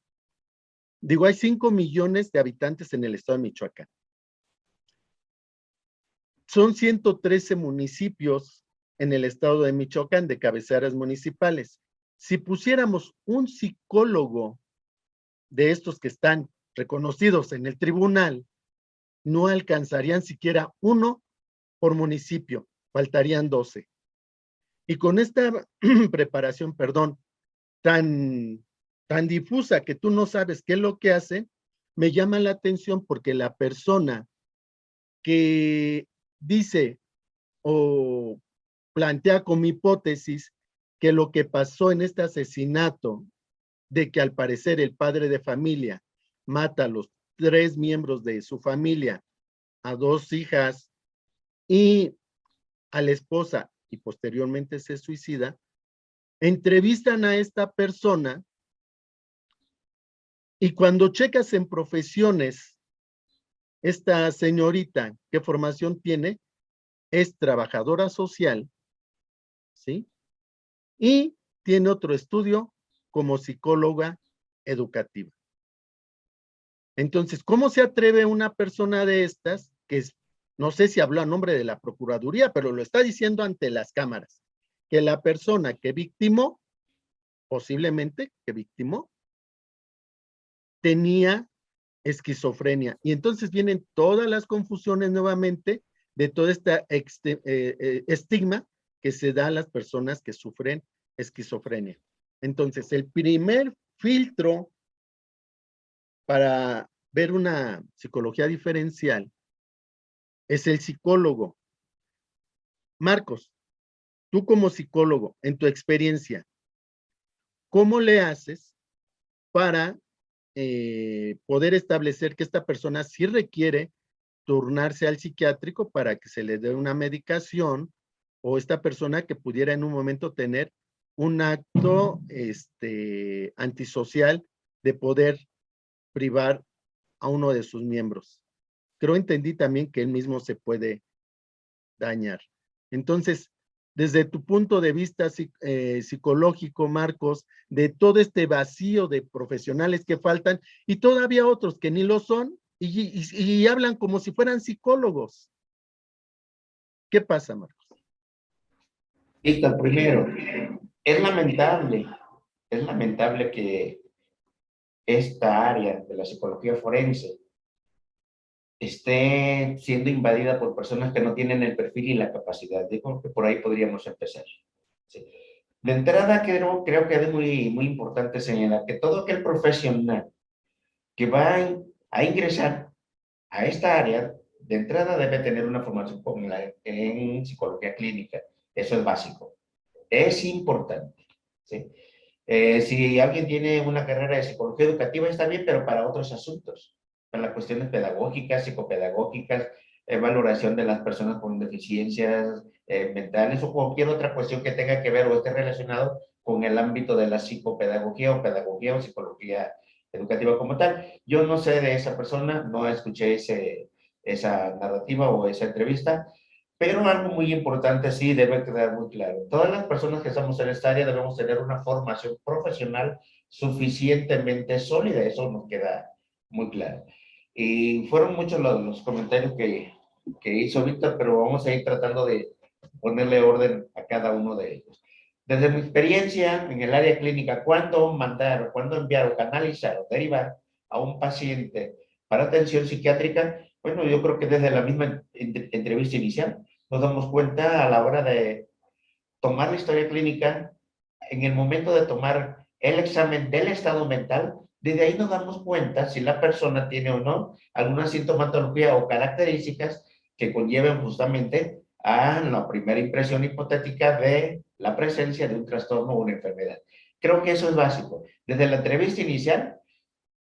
digo, hay 5 millones de habitantes en el estado de Michoacán. Son 113 municipios en el estado de Michoacán de cabeceras municipales. Si pusiéramos un psicólogo de estos que están reconocidos en el tribunal, no alcanzarían siquiera uno por municipio, faltarían 12. Y con esta preparación, perdón, tan difusa que tú no sabes qué es lo que hacen, me llama la atención porque la persona que dice o plantea como hipótesis que lo que pasó en este asesinato, de que al parecer el padre de familia mata a los 3 miembros de su familia, a 2 hijas y a la esposa, y posteriormente se suicida, entrevistan a esta persona y cuando checas en profesiones, esta señorita, ¿qué formación tiene? Es trabajadora social, ¿sí? Y tiene otro estudio como psicóloga educativa. Entonces, ¿cómo se atreve una persona de estas, que es, no sé si habló a nombre de la Procuraduría, pero lo está diciendo ante las cámaras, que la persona que victimó, posiblemente que victimó, tenía esquizofrenia? Y entonces vienen todas las confusiones nuevamente de todo este estigma que se da a las personas que sufren esquizofrenia. Entonces, el primer filtro para ver una psicología diferencial es el psicólogo. Marcos, tú como psicólogo, en tu experiencia, ¿cómo le haces para poder establecer que esta persona sí requiere turnarse al psiquiátrico para que se le dé una medicación, o esta persona que pudiera en un momento tener un acto antisocial de poder privar a uno de sus miembros? Creo entendí también que él mismo se puede dañar. Entonces, desde tu punto de vista psicológico, Marcos, de todo este vacío de profesionales que faltan y todavía otros que ni lo son y hablan como si fueran psicólogos. ¿Qué pasa, Marcos? Listo, primero, es lamentable que esta área de la psicología forense esté siendo invadida por personas que no tienen el perfil y la capacidad. Digo que por ahí podríamos empezar. ¿Sí? De entrada, creo que es muy importante señalar que todo aquel profesional que va a ingresar a esta área, de entrada debe tener una formación en psicología clínica. Eso es básico. Es importante. ¿Sí? Si alguien tiene una carrera de psicología educativa, está bien, pero para otros asuntos, para las cuestiones pedagógicas, psicopedagógicas, valoración de las personas con deficiencias mentales o cualquier otra cuestión que tenga que ver o esté relacionado con el ámbito de la psicopedagogía o pedagogía o psicología educativa como tal. Yo no sé de esa persona, no escuché esa narrativa o esa entrevista, pero algo muy importante sí debe quedar muy claro. Todas las personas que estamos en esta área debemos tener una formación profesional suficientemente sólida. Eso nos queda muy claro. Y fueron muchos los comentarios que hizo Víctor, pero vamos a ir tratando de ponerle orden a cada uno de ellos. Desde mi experiencia en el área clínica, cuando mandar o cuando enviar o canalizar o derivar a un paciente para atención psiquiátrica, bueno, yo creo que desde la misma entrevista inicial nos damos cuenta a la hora de tomar la historia clínica, en el momento de tomar el examen del estado mental, desde ahí nos damos cuenta si la persona tiene o no alguna sintomatología o características que conlleven justamente a la primera impresión hipotética de la presencia de un trastorno o una enfermedad. Creo que eso es básico. Desde la entrevista inicial,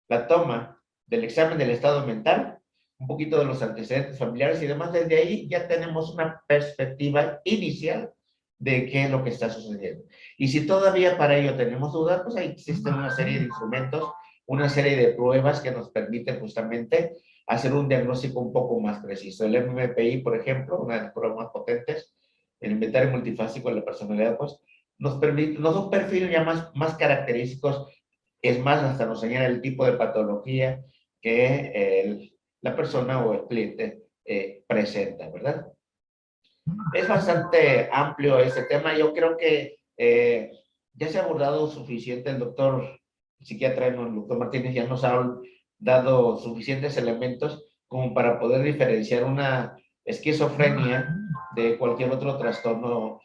la toma del examen del estado mental, un poquito de los antecedentes familiares y demás, desde ahí ya tenemos una perspectiva inicial de qué es lo que está sucediendo. Y si todavía para ello tenemos dudas, pues ahí existen una serie de instrumentos, una serie de pruebas que nos permiten justamente hacer un diagnóstico un poco más preciso. El MMPI, por ejemplo, una de las pruebas más potentes, el inventario multifásico de la personalidad, pues nos permite, nos da un perfil ya más característicos. Es más, hasta nos señala el tipo de patología que la persona o el cliente presenta, ¿verdad? Es bastante amplio este tema. Yo creo que ya se ha abordado suficiente. El doctor psiquiatra, el doctor Martínez, ya nos ha dado suficientes elementos como para poder diferenciar una esquizofrenia de cualquier otro trastorno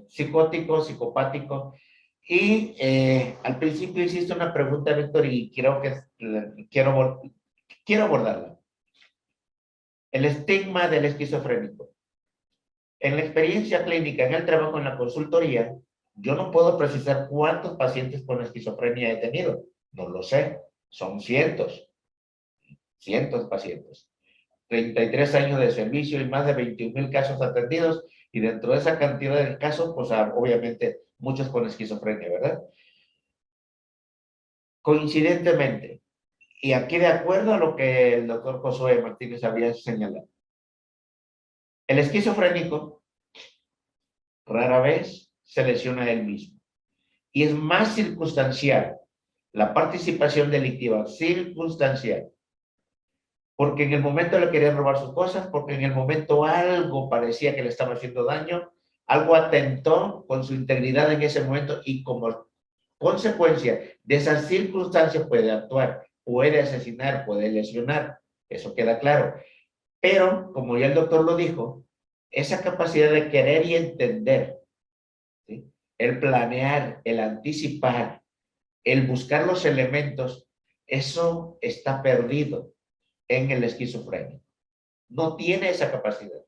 psicótico, psicopático. Y al principio hiciste una pregunta, Víctor, y creo que quiero abordarla. El estigma del esquizofrénico. En la experiencia clínica, en el trabajo en la consultoría, yo no puedo precisar cuántos pacientes con esquizofrenia he tenido. No lo sé. Son cientos de pacientes. 33 años de servicio y más de 21,000 casos atendidos. Y dentro de esa cantidad de casos, pues obviamente muchos con esquizofrenia, ¿verdad? Coincidentemente, y aquí de acuerdo a lo que el doctor Josué Martínez había señalado, el esquizofrénico rara vez se lesiona a él mismo. Y es más circunstancial la participación delictiva, circunstancial. Porque en el momento le querían robar sus cosas, porque en el momento algo parecía que le estaba haciendo daño, algo atentó con su integridad en ese momento y como consecuencia de esas circunstancias puede actuar, puede asesinar, puede lesionar, eso queda claro. Pero, como ya el doctor lo dijo, esa capacidad de querer y entender, ¿sí? El planear, el anticipar, el buscar los elementos, eso está perdido en el esquizofrénico. No tiene esa capacidad.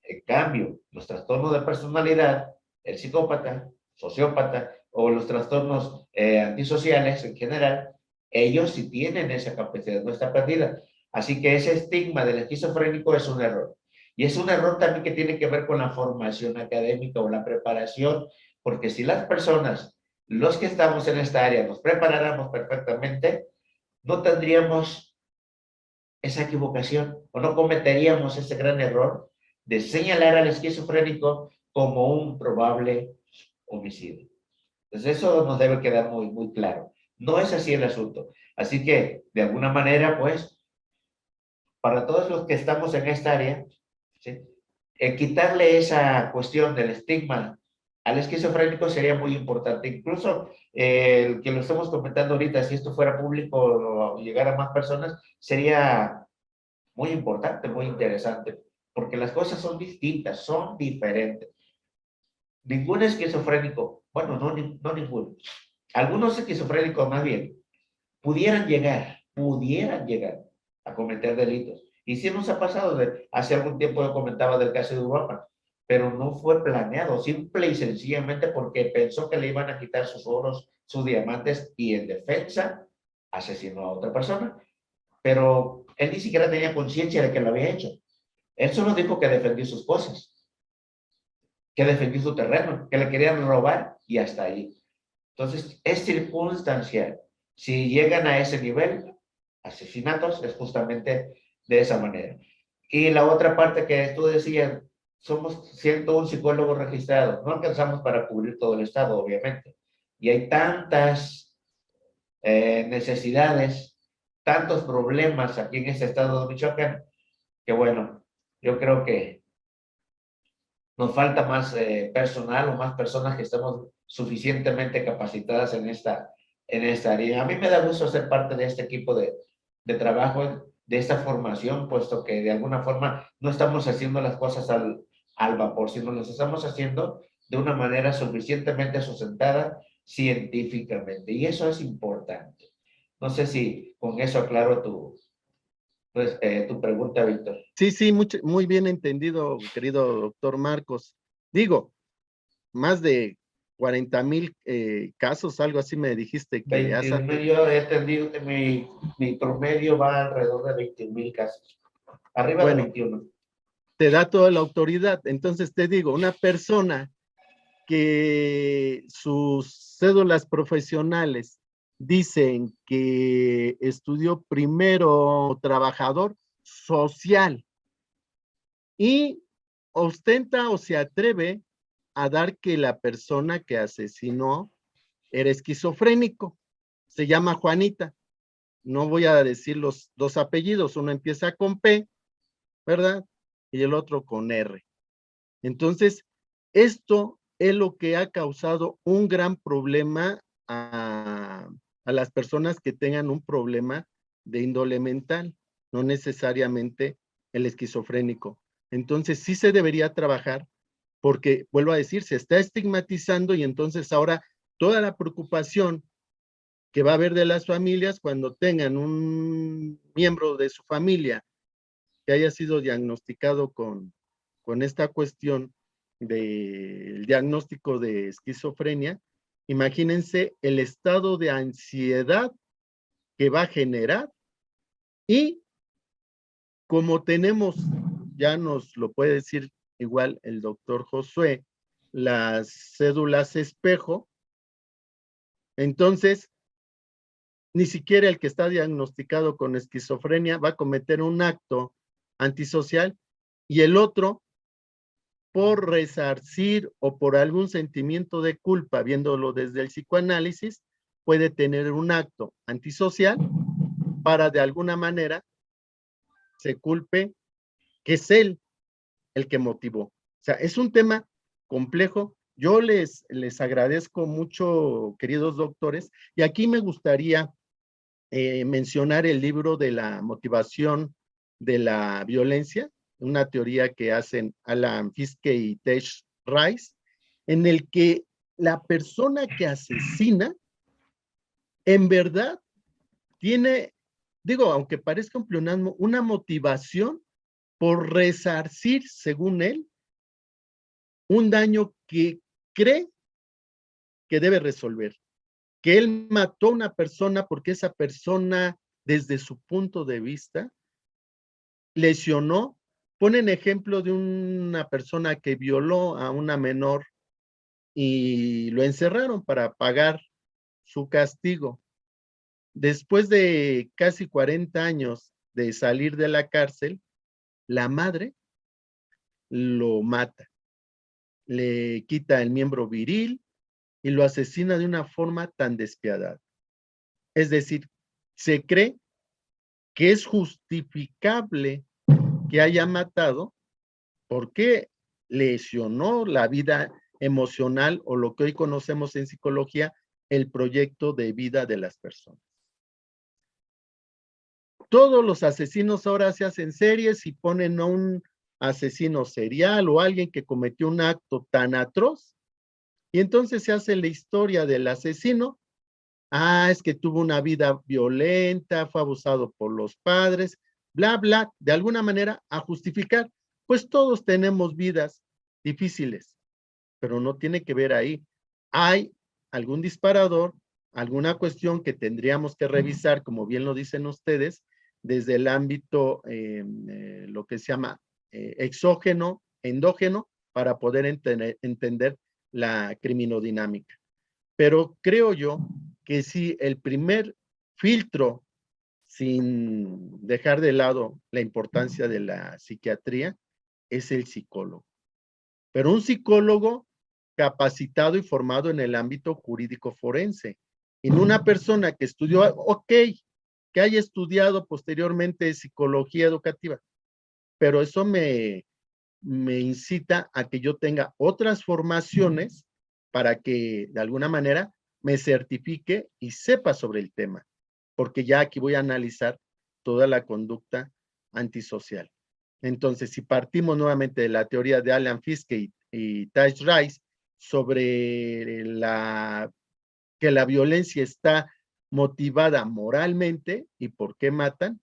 En cambio, los trastornos de personalidad, el psicópata, sociópata o los trastornos antisociales en general, ellos sí tienen esa capacidad, no está perdida. Así que ese estigma del esquizofrénico es un error. Y es un error también que tiene que ver con la formación académica o la preparación, porque si las personas, los que estamos en esta área, nos preparáramos perfectamente, no tendríamos esa equivocación o no cometeríamos ese gran error de señalar al esquizofrénico como un probable homicidio. Entonces eso nos debe quedar muy claro. No es así el asunto. Así que, de alguna manera, pues, para todos los que estamos en esta área, ¿sí? Quitarle esa cuestión del estigma al esquizofrénico sería muy importante. Incluso el que lo estamos comentando ahorita, si esto fuera público o llegara a más personas, sería muy importante, muy interesante, porque las cosas son distintas, son diferentes. Ningún esquizofrénico, bueno, no ninguno, algunos esquizofrénicos más bien, pudieran llegar a cometer delitos. Y sí nos ha pasado, hace algún tiempo yo comentaba del caso de Europa, pero no fue planeado, simple y sencillamente porque pensó que le iban a quitar sus oros, sus diamantes, y en defensa asesinó a otra persona. Pero él ni siquiera tenía conciencia de que lo había hecho. Él solo dijo que defendió sus cosas, que defendió su terreno, que le querían robar y hasta ahí. Entonces, es circunstancial. Si llegan a ese nivel, asesinatos, es justamente de esa manera. Y la otra parte que tú decías, somos 101 psicólogos registrados, no alcanzamos para cubrir todo el estado, obviamente. Y hay tantas necesidades, tantos problemas aquí en este estado de Michoacán, que bueno, yo creo que nos falta más personal o más personas que estemos suficientemente capacitadas en esta área. A mí me da gusto ser parte de este equipo de trabajo, de esta formación, puesto que de alguna forma no estamos haciendo las cosas al vapor, sino las estamos haciendo de una manera suficientemente sustentada científicamente. Y eso es importante. No sé si con eso aclaro tu pregunta, Víctor. Sí, sí, muy bien entendido, querido doctor Marcos. Digo, más de 40,000 casos, algo así me dijiste que has 21,000, yo he entendido que mi promedio va alrededor de 21,000 casos. Arriba de bueno, 21. te da toda la autoridad. Entonces te digo, una persona que sus cédulas profesionales dicen que estudió primero trabajador social y ostenta o se atreve a dar que la persona que asesinó era esquizofrénico. Se llama Juanita. No voy a decir los dos apellidos. Uno empieza con P, ¿verdad? Y el otro con R. Entonces, esto es lo que ha causado un gran problema a las personas que tengan un problema de índole mental, no necesariamente el esquizofrénico. Entonces, sí se debería trabajar porque, vuelvo a decir, se está estigmatizando y entonces ahora toda la preocupación que va a haber de las familias cuando tengan un miembro de su familia que haya sido diagnosticado con esta cuestión del diagnóstico de esquizofrenia, imagínense el estado de ansiedad que va a generar y como tenemos, ya nos lo puede decir igual el doctor Josué, las cédulas espejo, entonces ni siquiera el que está diagnosticado con esquizofrenia va a cometer un acto antisocial y el otro por resarcir o por algún sentimiento de culpa, viéndolo desde el psicoanálisis, puede tener un acto antisocial para de alguna manera se culpe que es él el que motivó. O sea, es un tema complejo. Yo les agradezco mucho, queridos doctores, y aquí me gustaría mencionar el libro de la motivación de la violencia, una teoría que hacen Alan Fiske y Tesh Rice, en el que la persona que asesina en verdad tiene, digo, aunque parezca un pleonasmo, una motivación por resarcir, según él, un daño que cree que debe resolver, que él mató a una persona porque esa persona, desde su punto de vista, lesionó. Ponen ejemplo de una persona que violó a una menor y lo encerraron para pagar su castigo. Después de casi 40 años de salir de la cárcel, la madre lo mata, le quita el miembro viril y lo asesina de una forma tan despiadada. Es decir, se cree que es justificable que haya matado porque lesionó la vida emocional o lo que hoy conocemos en psicología, el proyecto de vida de las personas. Todos los asesinos ahora se hacen series y ponen a un asesino serial o alguien que cometió un acto tan atroz y entonces se hace la historia del asesino. Ah, es que tuvo una vida violenta, fue abusado por los padres, bla, bla, de alguna manera a justificar. Pues todos tenemos vidas difíciles, pero no tiene que ver ahí. Hay algún disparador, alguna cuestión que tendríamos que revisar, como bien lo dicen ustedes, desde el ámbito, lo que se llama exógeno, endógeno, para poder entender la criminodinámica. Pero creo yo que si el primer filtro, sin dejar de lado la importancia de la psiquiatría, es el psicólogo. Pero un psicólogo capacitado y formado en el ámbito jurídico forense. Y no una persona que estudió, ok, que haya estudiado posteriormente psicología educativa, pero eso me me incita a que yo tenga otras formaciones para que de alguna manera me certifique y sepa sobre el tema, porque ya aquí voy a analizar toda la conducta antisocial. Entonces, si partimos nuevamente de la teoría de Alan Fiske y Taj Rice sobre que la violencia está motivada moralmente y por qué matan,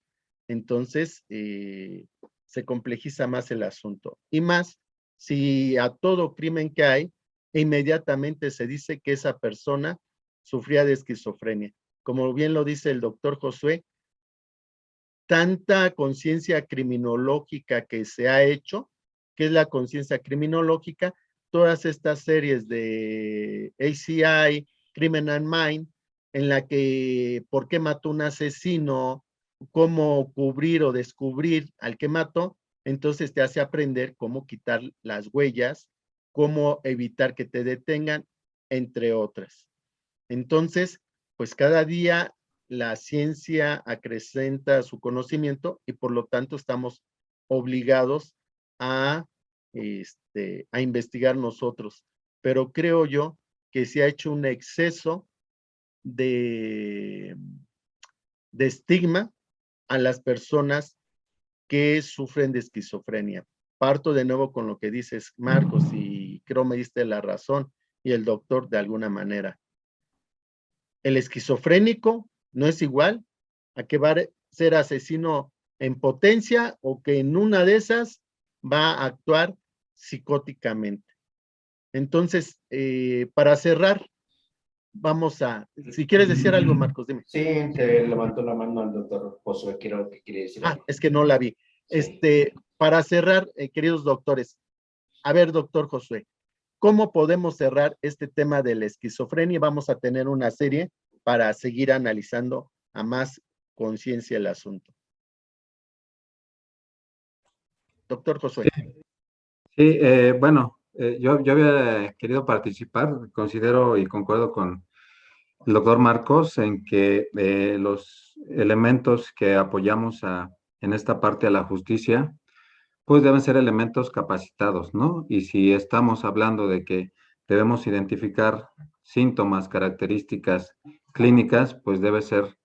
entonces se complejiza más el asunto. Y más si a todo crimen que hay, inmediatamente se dice que esa persona sufría de esquizofrenia. Como bien lo dice el doctor Josué, tanta conciencia criminológica que se ha hecho, ¿qué es la conciencia criminológica? Todas estas series de ACI, Criminal Mind, en la que por qué mató un asesino, cómo cubrir o descubrir al que mató, entonces te hace aprender cómo quitar las huellas, cómo evitar que te detengan, entre otras. Entonces, pues cada día la ciencia acrecenta su conocimiento y por lo tanto estamos obligados a investigar nosotros. Pero creo yo que se ha hecho un exceso de estigma a las personas que sufren de esquizofrenia. Parto de nuevo con lo que dices, Marcos, y creo me diste la razón, y el doctor de alguna manera. El esquizofrénico no es igual a que va a ser asesino en potencia o que en una de esas va a actuar psicóticamente. Entonces, para cerrar, vamos a, si quieres decir algo, Marcos, dime. Sí, te levantó la mano al doctor Josué, quiero que quiere decir algo. Es que no la vi. Sí. Para cerrar, queridos doctores, a ver, doctor Josué, ¿cómo podemos cerrar este tema de la esquizofrenia? Vamos a tener una serie para seguir analizando a más conciencia el asunto. Doctor Josué. Sí, bueno, yo había querido participar, considero y concuerdo con el doctor Marcos en que los elementos que apoyamos en esta parte a la justicia, pues deben ser elementos capacitados, ¿no? Y si estamos hablando de que debemos identificar síntomas, características clínicas, pues debe ser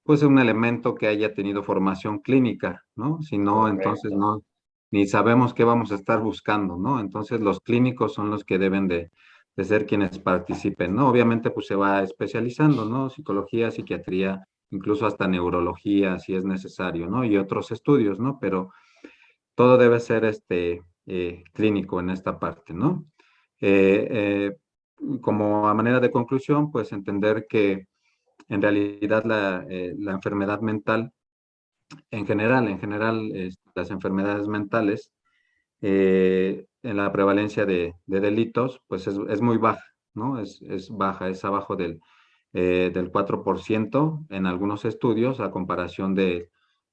pues un elemento que haya tenido formación clínica, ¿no? Si no, entonces no, ni sabemos qué vamos a estar buscando, ¿no? Entonces los clínicos son los que deben de ser quienes participen, ¿no? Obviamente pues se va especializando, ¿no? Psicología, psiquiatría, incluso hasta neurología, si es necesario, ¿no? Y otros estudios, ¿no? Pero todo debe ser clínico en esta parte, ¿no? Como a manera de conclusión, pues entender que en realidad la enfermedad mental, en general las enfermedades mentales, en la prevalencia de delitos, pues es muy baja, ¿no? Es baja, es abajo del 4% en algunos estudios, a comparación de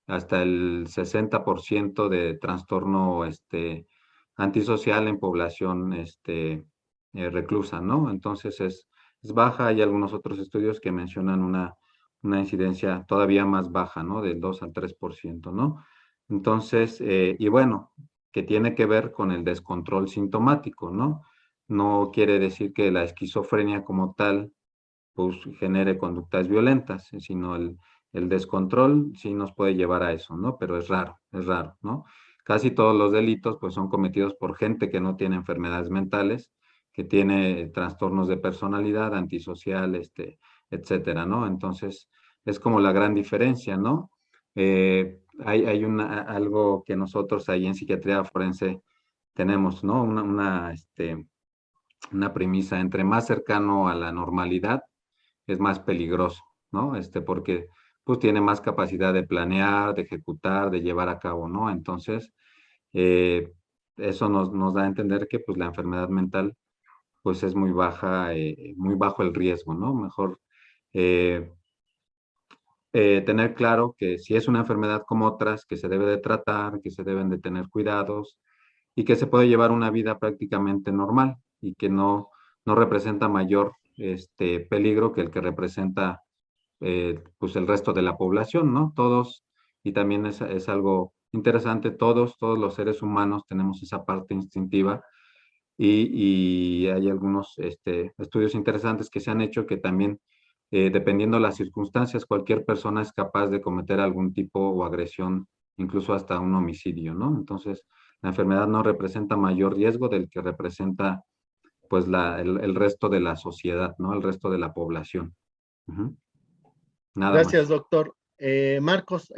hasta el 60% de trastorno antisocial en población reclusa, ¿no? Entonces es baja. Hay algunos otros estudios que mencionan una incidencia todavía más baja, ¿no? Del 2 al 3%, ¿no? Entonces, y bueno, que tiene que ver con el descontrol sintomático, ¿no? No quiere decir que la esquizofrenia como tal pues genere conductas violentas, sino el descontrol sí nos puede llevar a eso, ¿no? Pero es raro, ¿no? Casi todos los delitos pues son cometidos por gente que no tiene enfermedades mentales, que tiene trastornos de personalidad, antisocial, etcétera, ¿no? Entonces es como la gran diferencia, ¿no? Hay algo que nosotros ahí en psiquiatría forense tenemos, ¿no? Una premisa: entre más cercano a la normalidad, es más peligroso, ¿no? Porque pues tiene más capacidad de planear, de ejecutar, de llevar a cabo, ¿no? Entonces, eso nos da a entender que pues la enfermedad mental pues es muy baja, muy bajo el riesgo, ¿no? Mejor tener claro que si es una enfermedad como otras, que se debe de tratar, que se deben de tener cuidados y que se puede llevar una vida prácticamente normal y que no representa mayor peligro que el que representa pues el resto de la población, ¿no? Todos, y también es algo interesante. Todos los seres humanos tenemos esa parte instintiva y hay algunos estudios interesantes que se han hecho que también, dependiendo de las circunstancias, cualquier persona es capaz de cometer algún tipo o agresión, incluso hasta un homicidio, ¿no? Entonces, la enfermedad no representa mayor riesgo del que representa pues el resto de la sociedad, ¿no? El resto de la población. Ujú. Nada Gracias, más. doctor. Marcos,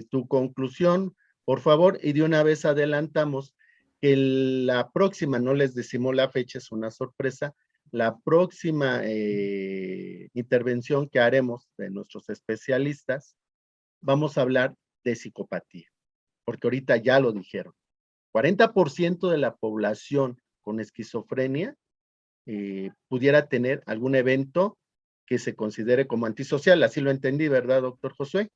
tu conclusión, por favor, y de una vez adelantamos que la próxima, no les decimos la fecha, es una sorpresa, la próxima intervención que haremos de nuestros especialistas, vamos a hablar de psicopatía, porque ahorita ya lo dijeron. 40% de la población con esquizofrenia pudiera tener algún evento que se considere como antisocial. Así lo entendí, ¿verdad, doctor Josué?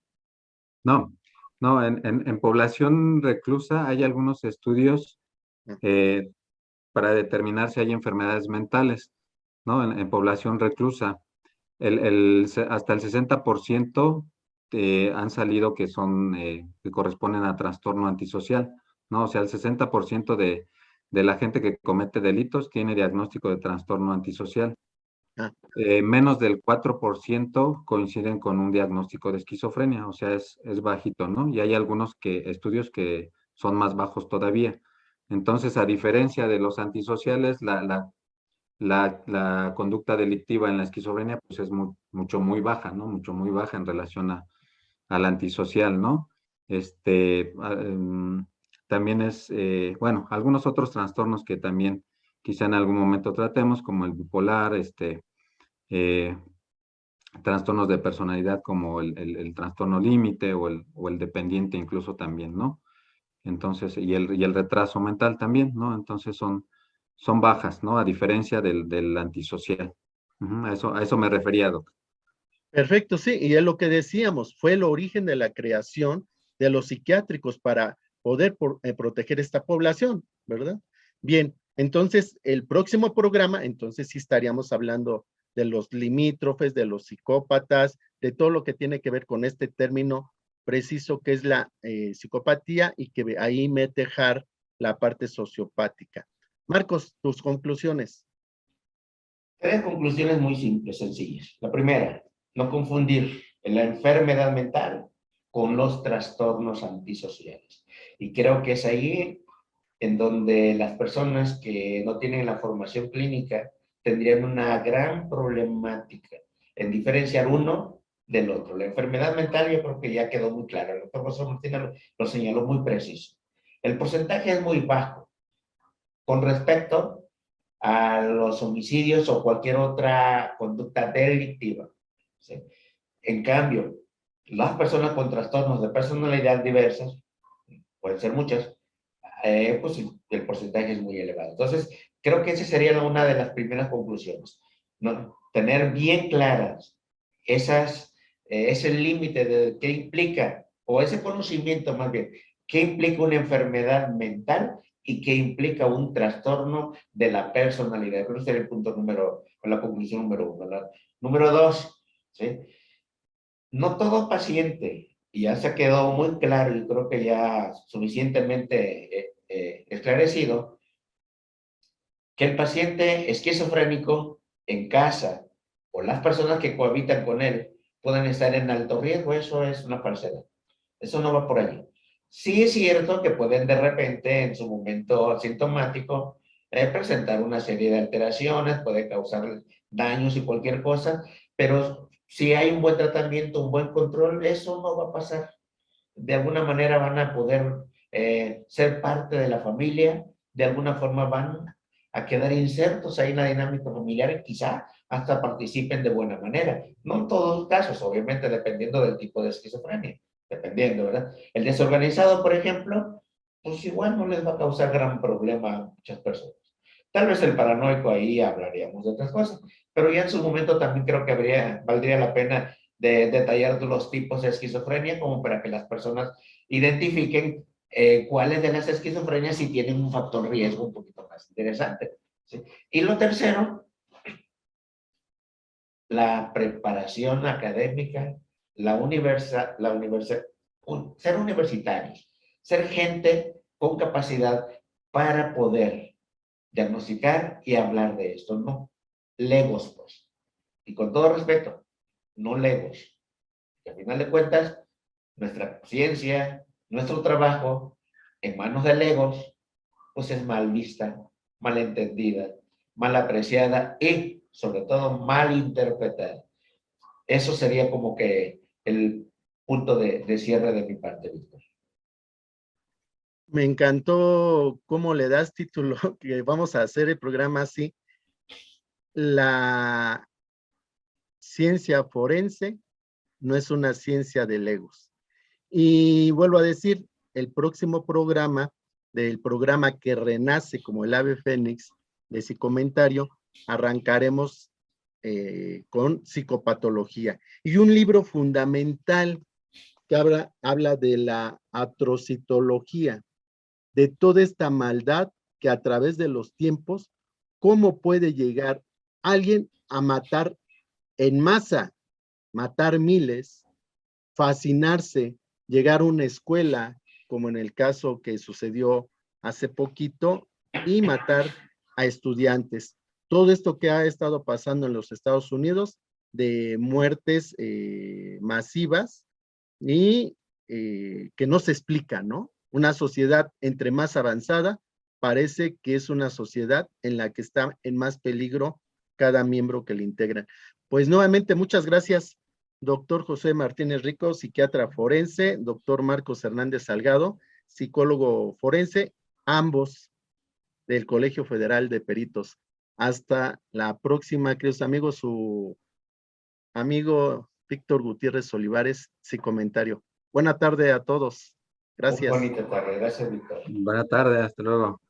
No, no, en población reclusa hay algunos estudios eh, para determinar si hay enfermedades mentales, ¿no? En población reclusa, hasta el 60% han salido que que corresponden a trastorno antisocial, ¿no? O sea, el 60% de la gente que comete delitos tiene diagnóstico de trastorno antisocial. Ah, Menos del 4% coinciden con un diagnóstico de esquizofrenia, o sea, es bajito, ¿no? Y hay algunos estudios que son más bajos todavía. Entonces, a diferencia de los antisociales, la conducta delictiva en la esquizofrenia pues es muy baja, ¿no? Mucho, muy baja en relación al antisocial, ¿no? También bueno, algunos otros trastornos que también quizá en algún momento tratemos, como el bipolar, eh, trastornos de personalidad como el trastorno límite o el dependiente incluso también, ¿no? Entonces, y el retraso mental también, ¿no? Entonces son bajas, ¿no? A diferencia del antisocial. Ujú, a eso me refería, Doc. perfecto, sí, y es lo que decíamos, fue el origen de la creación de los psiquiátricos para poder proteger esta población, ¿verdad? Bien, entonces el próximo programa, entonces sí estaríamos hablando de los limítrofes, de los psicópatas, de todo lo que tiene que ver con este término preciso que es la psicopatía y que ahí mete dejar la parte sociopática. Marcos, tus conclusiones. Tres conclusiones muy simples, sencillas. La primera, no confundir la enfermedad mental con los trastornos antisociales. Y creo que es ahí en donde las personas que no tienen la formación clínica tendrían una gran problemática en diferenciar uno del otro. La enfermedad mental yo creo que ya quedó muy clara. El doctor José Martínez lo señaló muy preciso. El porcentaje es muy bajo con respecto a los homicidios o cualquier otra conducta delictiva. ¿Sí? En cambio, las personas con trastornos de personalidad diversas, pueden ser muchas, pues el porcentaje es muy elevado. Entonces, creo que esa sería una de las primeras conclusiones, ¿no? Tener bien claras ese límite de qué implica, o ese conocimiento más bien, qué implica una enfermedad mental y qué implica un trastorno de la personalidad. Creo que sería el punto o la conclusión número uno. Número dos, ¿sí? No todo paciente, y ya se quedó muy claro y creo que ya suficientemente esclarecido, que el paciente esquizofrénico en casa o las personas que cohabitan con él pueden estar en alto riesgo. Eso es una falsedad. Eso no va por allí. Sí es cierto que pueden de repente, en su momento asintomático, presentar una serie de alteraciones, puede causar daños y cualquier cosa, pero si hay un buen tratamiento, un buen control, eso no va a pasar. De alguna manera van a poder ser parte de la familia, de alguna forma van a quedar insertos ahí en la dinámica familiar y quizá hasta participen de buena manera. No en todos los casos, obviamente, dependiendo del tipo de esquizofrenia, dependiendo, ¿verdad? El desorganizado, por ejemplo, pues igual no les va a causar gran problema a muchas personas. Tal vez el paranoico, ahí hablaríamos de otras cosas, pero ya en su momento también creo que valdría la pena de detallar los tipos de esquizofrenia como para que las personas identifiquen cuáles de las esquizofrenias sí tienen un factor riesgo un poquito más interesante. ¿Sí? Y lo tercero, la preparación académica, ser universitarios, ser gente con capacidad para poder diagnosticar y hablar de esto, no legos, pues. Y con todo respeto, no legos. Que al final de cuentas, nuestra ciencia, nuestro trabajo, en manos de legos, pues es mal vista, mal entendida, mal apreciada y, sobre todo, mal interpretada. Eso sería como que el punto de cierre de mi parte, Víctor. Me encantó cómo le das título, que vamos a hacer el programa así. La ciencia forense no es una ciencia de legos. Y vuelvo a decir, el próximo programa, del programa que renace como el ave fénix de psicomentario, arrancaremos con psicopatología. Y un libro fundamental que habla de la atrocitología, de toda esta maldad que a través de los tiempos, cómo puede llegar alguien a matar en masa, matar miles, fascinarse, llegar a una escuela, como en el caso que sucedió hace poquito, y matar a estudiantes. Todo esto que ha estado pasando en los Estados Unidos, de muertes masivas y que no se explica, ¿no? Una sociedad entre más avanzada, parece que es una sociedad en la que está en más peligro cada miembro que le integran. Pues nuevamente, muchas gracias, doctor José Martínez Rico, psiquiatra forense, doctor Marcos Hernández Salgado, psicólogo forense, ambos del Colegio Federal de Peritos. Hasta la próxima, queridos amigos, su amigo Víctor Gutiérrez Olivares, psicomentario. Buena tarde a todos. Gracias. Muy bonita tarde. Gracias, Víctor. Buena tarde, hasta luego.